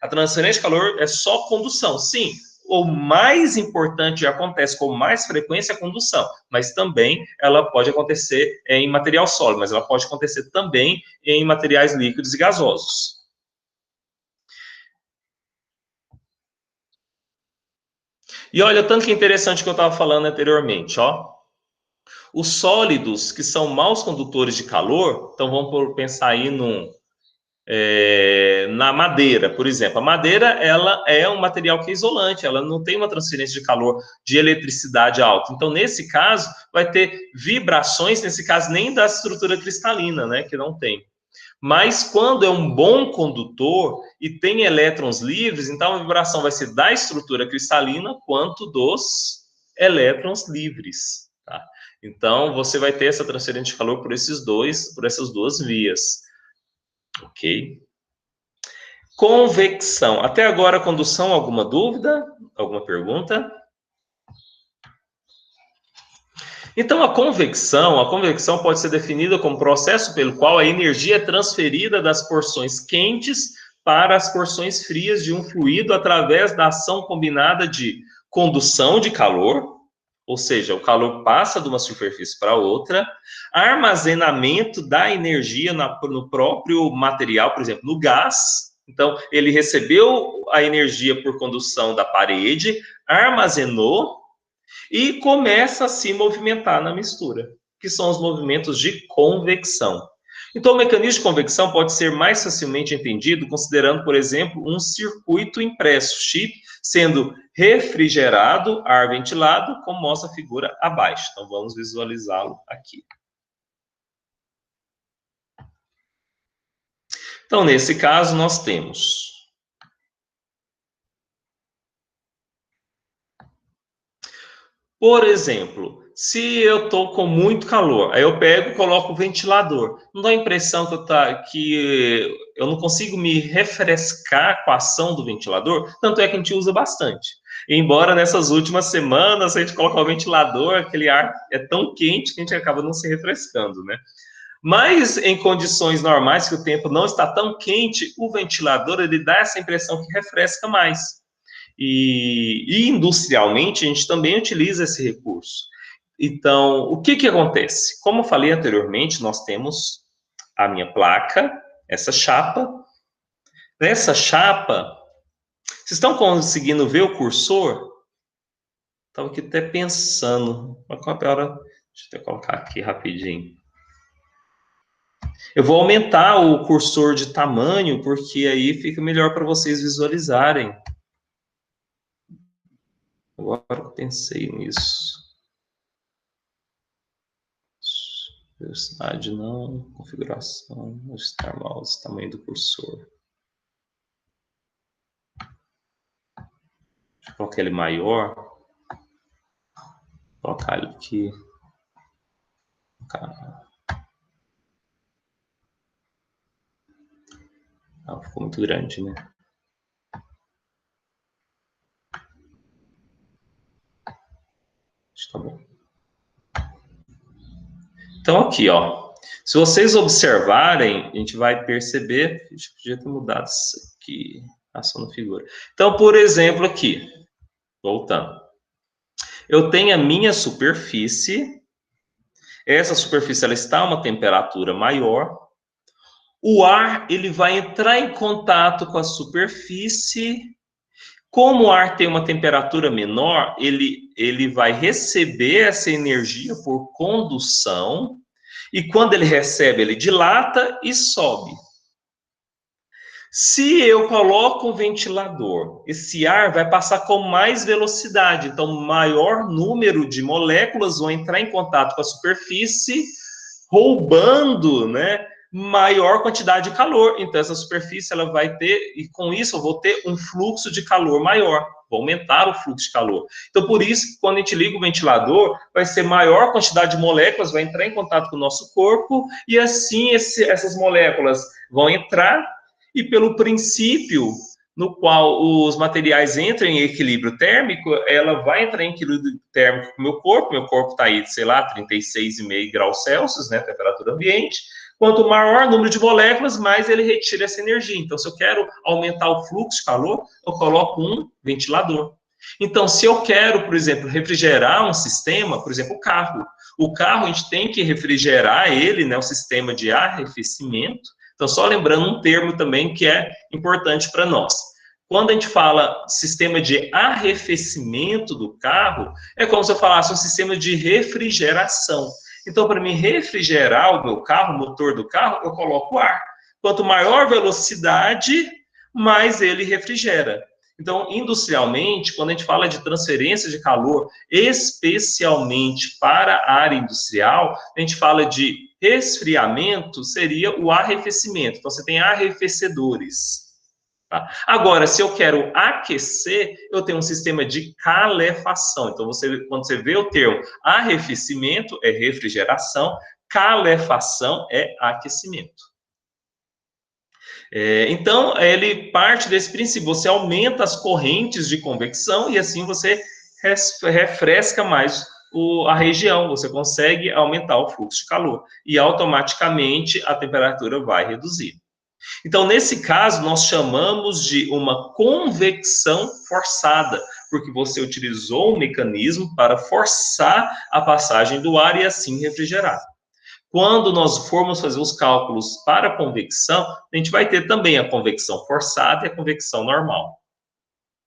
a transferência de calor é só condução. Sim, o mais importante acontece com mais frequência a condução, mas também ela pode acontecer em material sólido, mas ela pode acontecer também em materiais líquidos e gasosos. E olha, tanto que interessante que eu estava falando anteriormente, ó. Os sólidos que são maus condutores de calor, então vamos pensar aí na madeira, por exemplo. A madeira, ela é um material que é isolante, ela não tem uma transferência de calor de eletricidade alta. Então, nesse caso, vai ter vibrações, nesse caso, nem da estrutura cristalina, né, que não tem. Mas quando é um bom condutor e tem elétrons livres, então a vibração vai ser da estrutura cristalina quanto dos elétrons livres, tá? Então, você vai ter essa transferência de calor por essas duas vias. Ok? Convecção. Até agora, condução, alguma dúvida? Alguma pergunta? Então, a convecção pode ser definida como processo pelo qual a energia é transferida das porções quentes para as porções frias de um fluido através da ação combinada de condução de calor, ou seja, o calor passa de uma superfície para outra, armazenamento da energia no próprio material, por exemplo, no gás. Então, ele recebeu a energia por condução da parede, armazenou e começa a se movimentar na mistura, que são os movimentos de convecção. Então, o mecanismo de convecção pode ser mais facilmente entendido considerando, por exemplo, um circuito impresso, chip, sendo refrigerado, ar ventilado, como mostra a figura abaixo. Então, vamos visualizá-lo aqui. Então, nesse caso, nós temos por exemplo, se eu estou com muito calor, aí eu pego e coloco o ventilador. Não dá a impressão que eu não consigo me refrescar com a ação do ventilador? Tanto é que a gente usa bastante. Embora nessas últimas semanas a gente colocar o ventilador, aquele ar é tão quente que a gente acaba não se refrescando, né? Mas em condições normais, que o tempo não está tão quente, o ventilador ele dá essa impressão que refresca mais. E industrialmente a gente também utiliza esse recurso. Então, o que acontece? Como eu falei anteriormente, nós temos a minha placa, essa chapa. Nessa chapa, vocês estão conseguindo ver o cursor? Estava aqui até pensando. Deixa eu colocar aqui rapidinho. Eu vou aumentar o cursor de tamanho, porque aí fica melhor para vocês visualizarem. Agora eu pensei nisso. Velocidade não, configuração, ajustar mouse, tamanho do cursor. Deixa eu colocar ele maior. Vou colocar ele aqui. Ah, ficou muito grande, né? Tá bom. Então, aqui, ó. Se vocês observarem, a gente vai perceber. A gente podia ter mudado isso aqui. Ação na figura. Então, por exemplo, aqui, voltando. Eu tenho a minha superfície. Essa superfície ela está a uma temperatura maior. O ar ele vai entrar em contato com a superfície. Como o ar tem uma temperatura menor, ele vai receber essa energia por condução. E quando ele recebe, ele dilata e sobe. Se eu coloco um ventilador, esse ar vai passar com mais velocidade, então maior número de moléculas vão entrar em contato com a superfície, roubando, né, maior quantidade de calor. Então essa superfície ela vai ter, e com isso eu vou ter um fluxo de calor maior, vou aumentar o fluxo de calor. Então por isso que quando a gente liga o ventilador, vai ser maior quantidade de moléculas, vai entrar em contato com o nosso corpo, e assim essas moléculas vão entrar, e pelo princípio no qual os materiais entram em equilíbrio térmico, ela vai entrar em equilíbrio térmico com o meu corpo está aí, sei lá, 36,5 graus Celsius, né, temperatura ambiente. Quanto maior o número de moléculas, mais ele retira essa energia. Então, se eu quero aumentar o fluxo de calor, eu coloco um ventilador. Então, se eu quero, por exemplo, refrigerar um sistema, por exemplo, o carro a gente tem que refrigerar ele, né, o sistema de arrefecimento. Então, só lembrando um termo também que é importante para nós. Quando a gente fala sistema de arrefecimento do carro, é como se eu falasse um sistema de refrigeração. Então, para mim refrigerar o meu carro, o motor do carro, eu coloco ar. Quanto maior velocidade, mais ele refrigera. Então, industrialmente, quando a gente fala de transferência de calor, especialmente para a área industrial, a gente fala de resfriamento, seria o arrefecimento. Então, você tem arrefecedores. Tá? Agora, se eu quero aquecer, eu tenho um sistema de calefação. Então, quando você vê o termo arrefecimento, é refrigeração, calefação é aquecimento. Então, ele parte desse princípio, você aumenta as correntes de convecção e assim você refresca mais a região, você consegue aumentar o fluxo de calor e automaticamente a temperatura vai reduzir. Então, nesse caso, nós chamamos de uma convecção forçada, porque você utilizou um mecanismo para forçar a passagem do ar e assim refrigerar. Quando nós formos fazer os cálculos para a convecção, a gente vai ter também a convecção forçada e a convecção normal.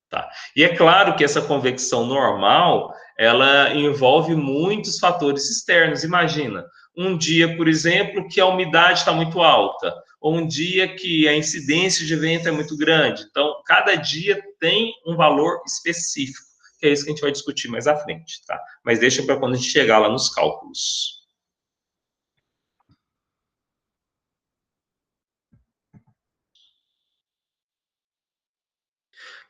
Tá? E é claro que essa convecção normal, ela envolve muitos fatores externos. Imagina, um dia, por exemplo, que a umidade está muito alta, ou um dia que a incidência de vento é muito grande. Então, cada dia tem um valor específico, que é isso que a gente vai discutir mais à frente, tá? Mas deixa para quando a gente chegar lá nos cálculos.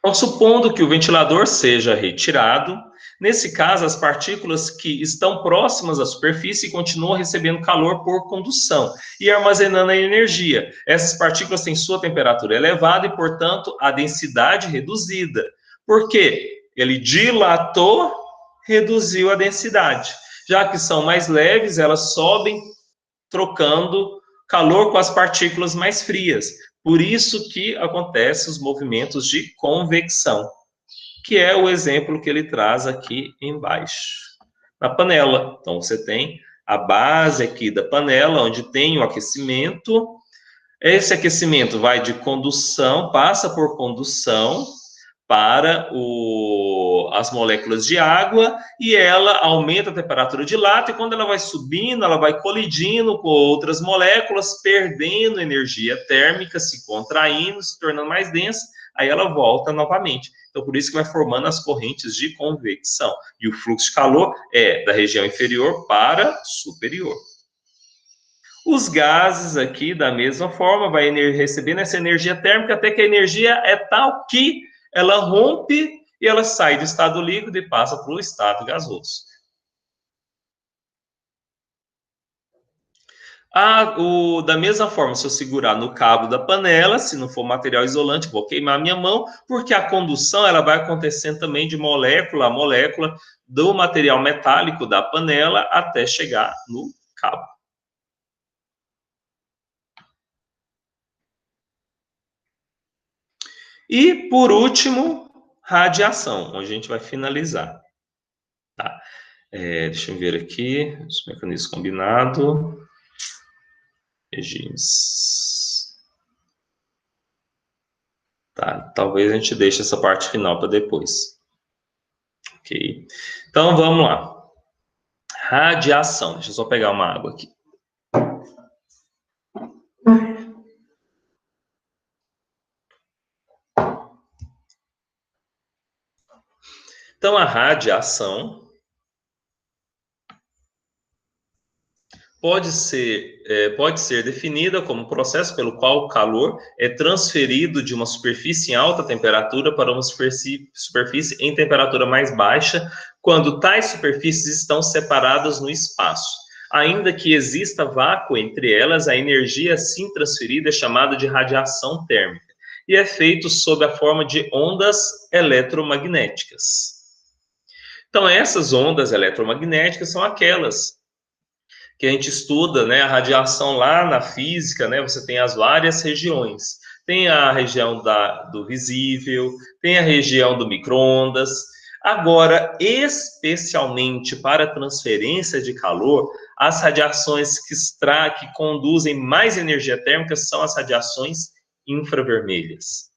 Então, supondo que o ventilador seja retirado, nesse caso, as partículas que estão próximas à superfície continuam recebendo calor por condução e armazenando a energia. Essas partículas têm sua temperatura elevada e, portanto, a densidade reduzida. Por quê? Ele dilatou, reduziu a densidade. Já que são mais leves, elas sobem trocando calor com as partículas mais frias. Por isso que acontecem os movimentos de convecção, que é o exemplo que ele traz aqui embaixo, na panela. Então, você tem a base aqui da panela, onde tem o aquecimento. Esse aquecimento vai de condução, passa por condução para as moléculas de água e ela aumenta a temperatura de lata e quando ela vai subindo, ela vai colidindo com outras moléculas, perdendo energia térmica, se contraindo, se tornando mais densa, aí ela volta novamente. Então, por isso que vai formando as correntes de convecção. E o fluxo de calor é da região inferior para superior. Os gases aqui, da mesma forma, vai recebendo essa energia térmica até que a energia é tal que ela rompe e ela sai do estado líquido e passa para o estado gasoso. Da mesma forma, se eu segurar no cabo da panela, se não for material isolante, vou queimar minha mão, porque a condução ela vai acontecendo também de molécula a molécula do material metálico da panela até chegar no cabo. E, por último, radiação, onde a gente vai finalizar. Tá? Deixa eu ver aqui, os mecanismos combinados. Regimes. Tá, talvez a gente deixe essa parte final para depois. Ok? Então, vamos lá. Radiação. Deixa eu só pegar uma água aqui. Então, a radiação pode ser definida como processo pelo qual o calor é transferido de uma superfície em alta temperatura para uma superfície em temperatura mais baixa, quando tais superfícies estão separadas no espaço. Ainda que exista vácuo entre elas, a energia assim transferida é chamada de radiação térmica e é feito sob a forma de ondas eletromagnéticas. Então, essas ondas eletromagnéticas são aquelas que a gente estuda, né, a radiação lá na física, né, você tem as várias regiões. Tem a região do visível, tem a região do micro-ondas. Agora, especialmente para a transferência de calor, as radiações que conduzem mais energia térmica são as radiações infravermelhas.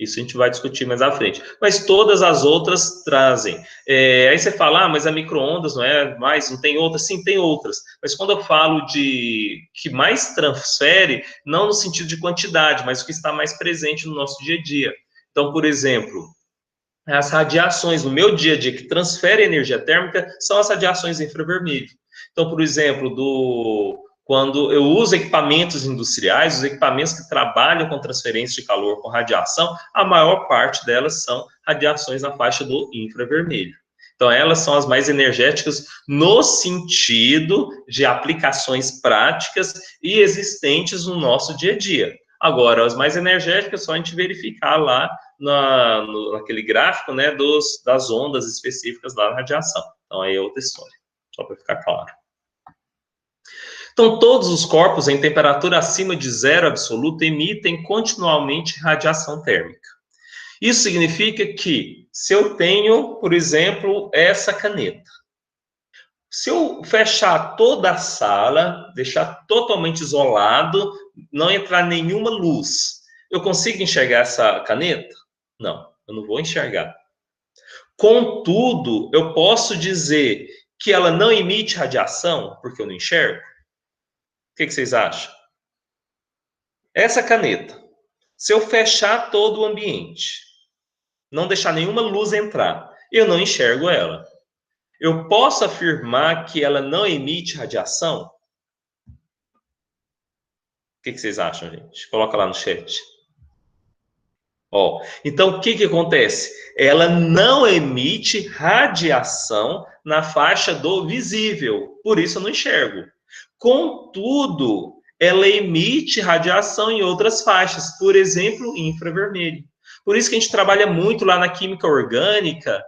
Isso a gente vai discutir mais à frente. Mas todas as outras trazem. Aí você fala, mas a micro-ondas não é mais, não tem outras? Sim, tem outras. Mas quando eu falo de que mais transfere, não no sentido de quantidade, mas o que está mais presente no nosso dia a dia. Então, por exemplo, as radiações no meu dia a dia que transferem energia térmica são as radiações infravermelho. Então, por exemplo, quando eu uso equipamentos industriais, os equipamentos que trabalham com transferência de calor com radiação, a maior parte delas são radiações na faixa do infravermelho. Então, elas são as mais energéticas no sentido de aplicações práticas e existentes no nosso dia a dia. Agora, as mais energéticas, só a gente verificar lá naquele gráfico, né, das ondas específicas da radiação. Então, aí é outra história, só para ficar claro. Então, todos os corpos em temperatura acima de zero absoluto emitem continuamente radiação térmica. Isso significa que, se eu tenho, por exemplo, essa caneta, se eu fechar toda a sala, deixar totalmente isolado, não entrar nenhuma luz, eu consigo enxergar essa caneta? Não, eu não vou enxergar. Contudo, eu posso dizer que ela não emite radiação, porque eu não enxergo? O que vocês acham? Essa caneta, se eu fechar todo o ambiente, não deixar nenhuma luz entrar, eu não enxergo ela. Eu posso afirmar que ela não emite radiação? O que vocês acham, gente? Coloca lá no chat. Então, o que acontece? Ela não emite radiação na faixa do visível, por isso eu não enxergo. Contudo, ela emite radiação em outras faixas, por exemplo, infravermelho. Por isso que a gente trabalha muito lá na química orgânica,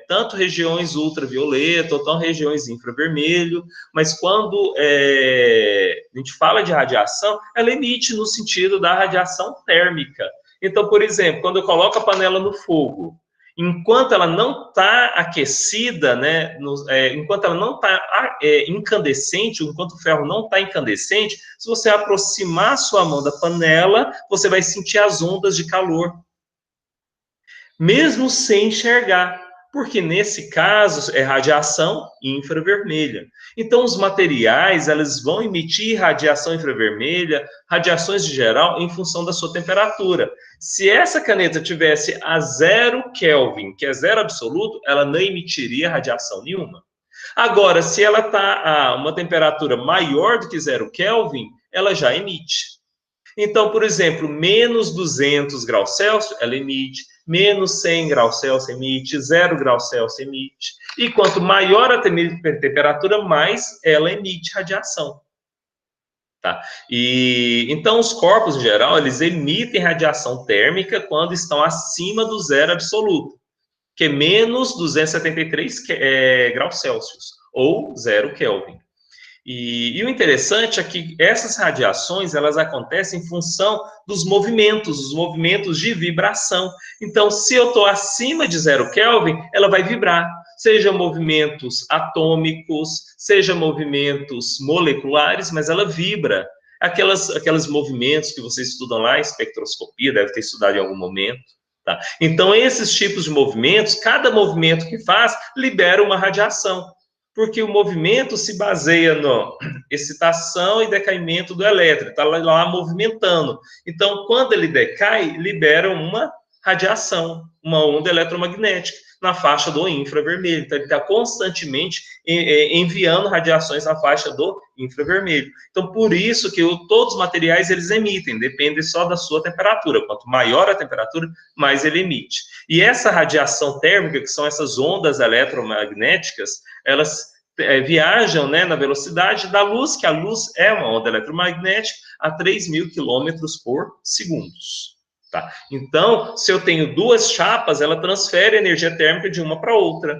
tanto regiões ultravioleta, ou tanto regiões infravermelho, mas quando a gente fala de radiação, ela emite no sentido da radiação térmica. Então, por exemplo, quando eu coloco a panela no fogo, enquanto ela não está aquecida, né, enquanto ela não está incandescente, enquanto o ferro não está incandescente, se você aproximar a sua mão da panela, você vai sentir as ondas de calor, mesmo sem enxergar, porque nesse caso é radiação infravermelha. Então, os materiais, eles vão emitir radiação infravermelha, radiações de geral, em função da sua temperatura. Se essa caneta tivesse a 0 Kelvin, que é zero absoluto, ela não emitiria radiação nenhuma. Agora, se ela está a uma temperatura maior do que 0 Kelvin, ela já emite. Então, por exemplo, menos 200 graus Celsius, ela emite, menos 100 graus Celsius emite, 0 graus Celsius emite. E quanto maior a temperatura, mais ela emite radiação. Tá? Então, os corpos, em geral, eles emitem radiação térmica quando estão acima do zero absoluto, que é menos 273 graus Celsius, ou 0 Kelvin. E o interessante é que essas radiações, elas acontecem em função dos movimentos, os movimentos de vibração. Então, se eu estou acima de 0 Kelvin, ela vai vibrar. Seja movimentos atômicos, seja movimentos moleculares, mas ela vibra. Aqueles movimentos que vocês estudam lá, espectroscopia, deve ter estudado em algum momento. Tá? Então, esses tipos de movimentos, cada movimento que faz, libera uma radiação. Porque o movimento se baseia na excitação e decaimento do elétron, está lá movimentando. Então, quando ele decai, libera uma radiação, uma onda eletromagnética na faixa do infravermelho. Então, ele está constantemente enviando radiações na faixa do infravermelho. Então, por isso que todos os materiais eles emitem, depende só da sua temperatura. Quanto maior a temperatura, mais ele emite. E essa radiação térmica, que são essas ondas eletromagnéticas, elas viajam, né, na velocidade da luz, que a luz é uma onda eletromagnética, a 3.000 quilômetros por segundo. Tá? Então, se eu tenho duas chapas, ela transfere energia térmica de uma para outra.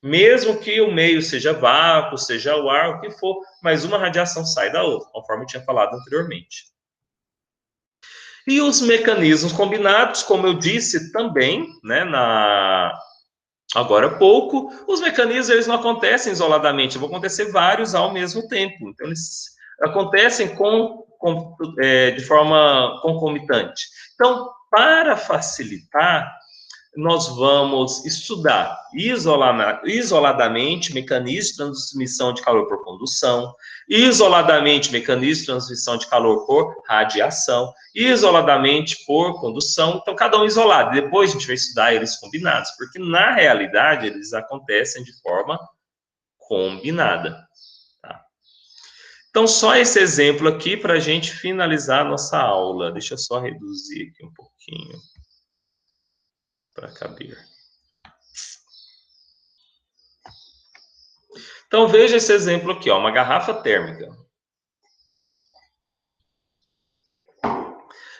Mesmo que o meio seja vácuo, seja o ar, o que for, mas uma radiação sai da outra, conforme eu tinha falado anteriormente. E os mecanismos combinados, como eu disse também, né, agora há pouco, os mecanismos eles não acontecem isoladamente, vão acontecer vários ao mesmo tempo. Então, eles acontecem de forma concomitante. Então, para facilitar, nós vamos estudar isoladamente mecanismos de transmissão de calor por condução, isoladamente mecanismos de transmissão de calor por radiação, isoladamente por condução, então cada um isolado. Depois a gente vai estudar eles combinados, porque na realidade eles acontecem de forma combinada. Tá? Então só esse exemplo aqui para a gente finalizar a nossa aula. Deixa eu só reduzir aqui um pouquinho para caber. Então, veja esse exemplo aqui, ó, uma garrafa térmica.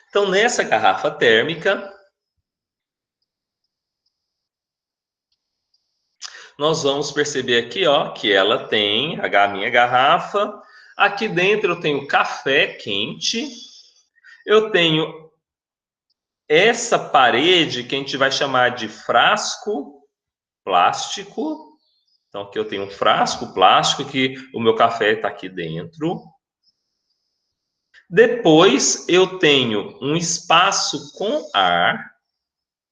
Então, nessa garrafa térmica, nós vamos perceber aqui, ó, que ela tem a minha garrafa. Aqui dentro eu tenho café quente. Eu tenho essa parede que a gente vai chamar de frasco plástico. Então, aqui eu tenho um frasco plástico que o meu café está aqui dentro. Depois, eu tenho um espaço com ar,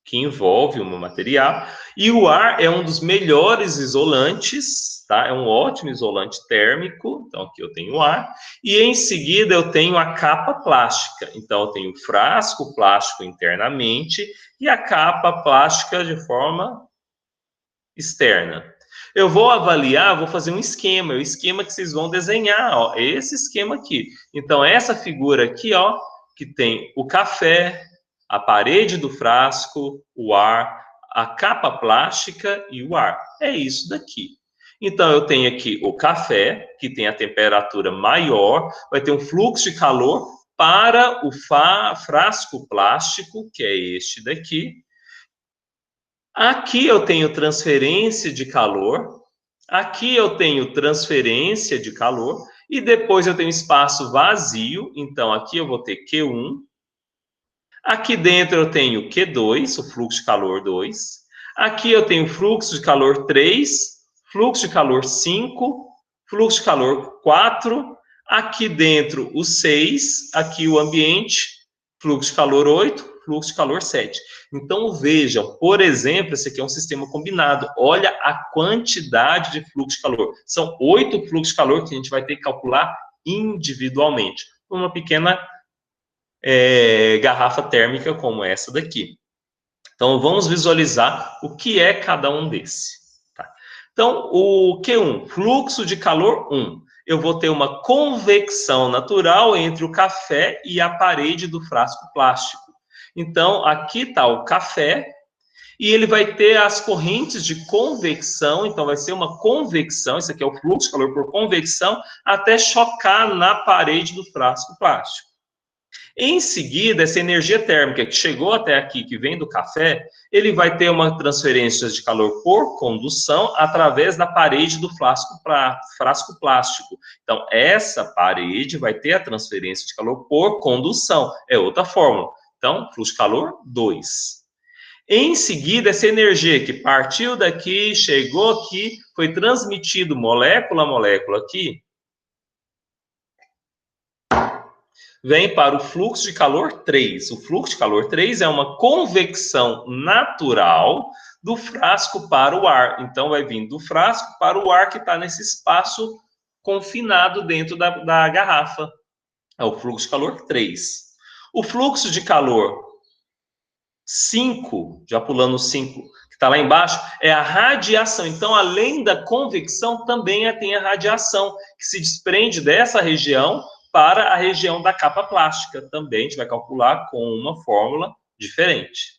que envolve o meu material, e o ar é um dos melhores isolantes, tá? É um ótimo isolante térmico, então aqui eu tenho o ar, e em seguida eu tenho a capa plástica, então eu tenho o frasco plástico internamente e a capa plástica de forma externa. Eu vou avaliar, vou fazer um esquema, o esquema que vocês vão desenhar, ó, esse esquema aqui. Então, essa figura aqui, ó, que tem o café, a parede do frasco, o ar, a capa plástica e o ar. É isso daqui. Então, eu tenho aqui o café, que tem a temperatura maior, vai ter um fluxo de calor para o frasco plástico, que é este daqui. Aqui eu tenho transferência de calor, aqui eu tenho transferência de calor, e depois eu tenho espaço vazio, então aqui eu vou ter Q1, aqui dentro eu tenho Q2, o fluxo de calor 2, aqui eu tenho fluxo de calor 3, fluxo de calor 5, fluxo de calor 4, aqui dentro o 6, aqui o ambiente, fluxo de calor 8, fluxo de calor 7. Então, vejam, por exemplo, esse aqui é um sistema combinado. Olha a quantidade de fluxo de calor. São 8 fluxos de calor que a gente vai ter que calcular individualmente. Uma pequena garrafa térmica como essa daqui. Então, vamos visualizar o que é cada um desses. Tá? Então, o Q1, fluxo de calor 1. Eu vou ter uma convecção natural entre o café e a parede do frasco plástico. Então, aqui está o café, e ele vai ter as correntes de convecção, então vai ser uma convecção, isso aqui é o fluxo de calor por convecção, até chocar na parede do frasco plástico. Em seguida, essa energia térmica que chegou até aqui, que vem do café, ele vai ter uma transferência de calor por condução através da parede do frasco plástico. Então, essa parede vai ter a transferência de calor por condução. É outra fórmula. Então, fluxo de calor, 2. Em seguida, essa energia que partiu daqui, chegou aqui, foi transmitido molécula a molécula aqui, vem para o fluxo de calor 3. O fluxo de calor 3 é uma convecção natural do frasco para o ar. Então, vai vir do frasco para o ar que está nesse espaço confinado dentro da garrafa. É o fluxo de calor 3. O fluxo de calor 5, já pulando o 5, que está lá embaixo, é a radiação. Então, além da convecção, também tem a radiação, que se desprende dessa região para a região da capa plástica. Também a gente vai calcular com uma fórmula diferente.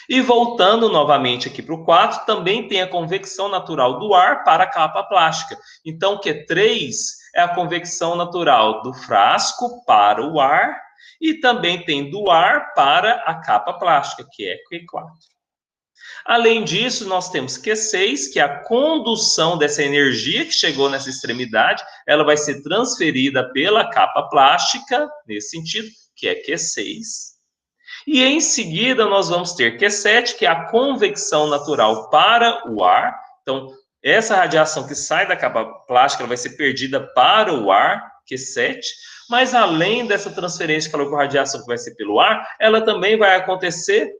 E voltando novamente aqui para o 4, também tem a convecção natural do ar para a capa plástica. Então, Q3 é a convecção natural do frasco para o ar, e também tem do ar para a capa plástica, que é Q4. Além disso, nós temos Q6, que é a condução dessa energia que chegou nessa extremidade, ela vai ser transferida pela capa plástica, nesse sentido, que é Q6. E em seguida, nós vamos ter Q7, que é a convecção natural para o ar. Então, essa radiação que sai da capa plástica, ela vai ser perdida para o ar, Q7. Mas além dessa transferência de calor por radiação que vai ser pelo ar, ela também vai acontecer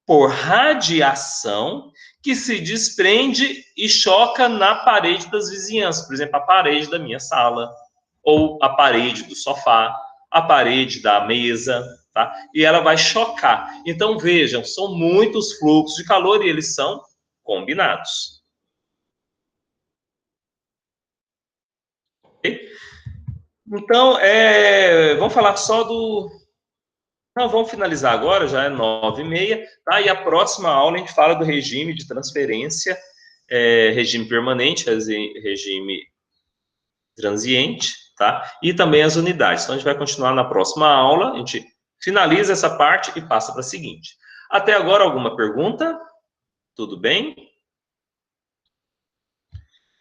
por radiação que se desprende e choca na parede das vizinhanças. Por exemplo, a parede da minha sala, ou a parede do sofá, a parede da mesa, tá? E ela vai chocar. Então, vejam, são muitos fluxos de calor e eles são combinados. Ok? Então, vamos falar só do... Não, vamos finalizar agora, já é 9h30, tá? E a próxima aula a gente fala do regime de transferência, regime permanente, regime transiente, tá? E também as unidades. Então, a gente vai continuar na próxima aula, a gente finaliza essa parte e passa para a seguinte. Até agora, alguma pergunta? Tudo bem?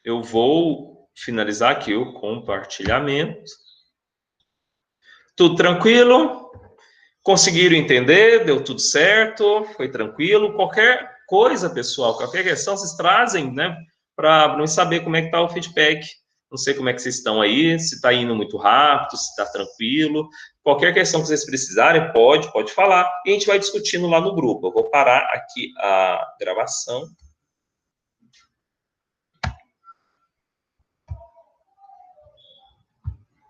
Eu vou finalizar aqui o compartilhamento. Tudo tranquilo? Conseguiram entender? Deu tudo certo? Foi tranquilo? Qualquer coisa, pessoal, qualquer questão, vocês trazem, né? Para não saber como é que está o feedback. Não sei como é que vocês estão aí, se está indo muito rápido, se está tranquilo. Qualquer questão que vocês precisarem, pode falar. E a gente vai discutindo lá no grupo. Eu vou parar aqui a gravação.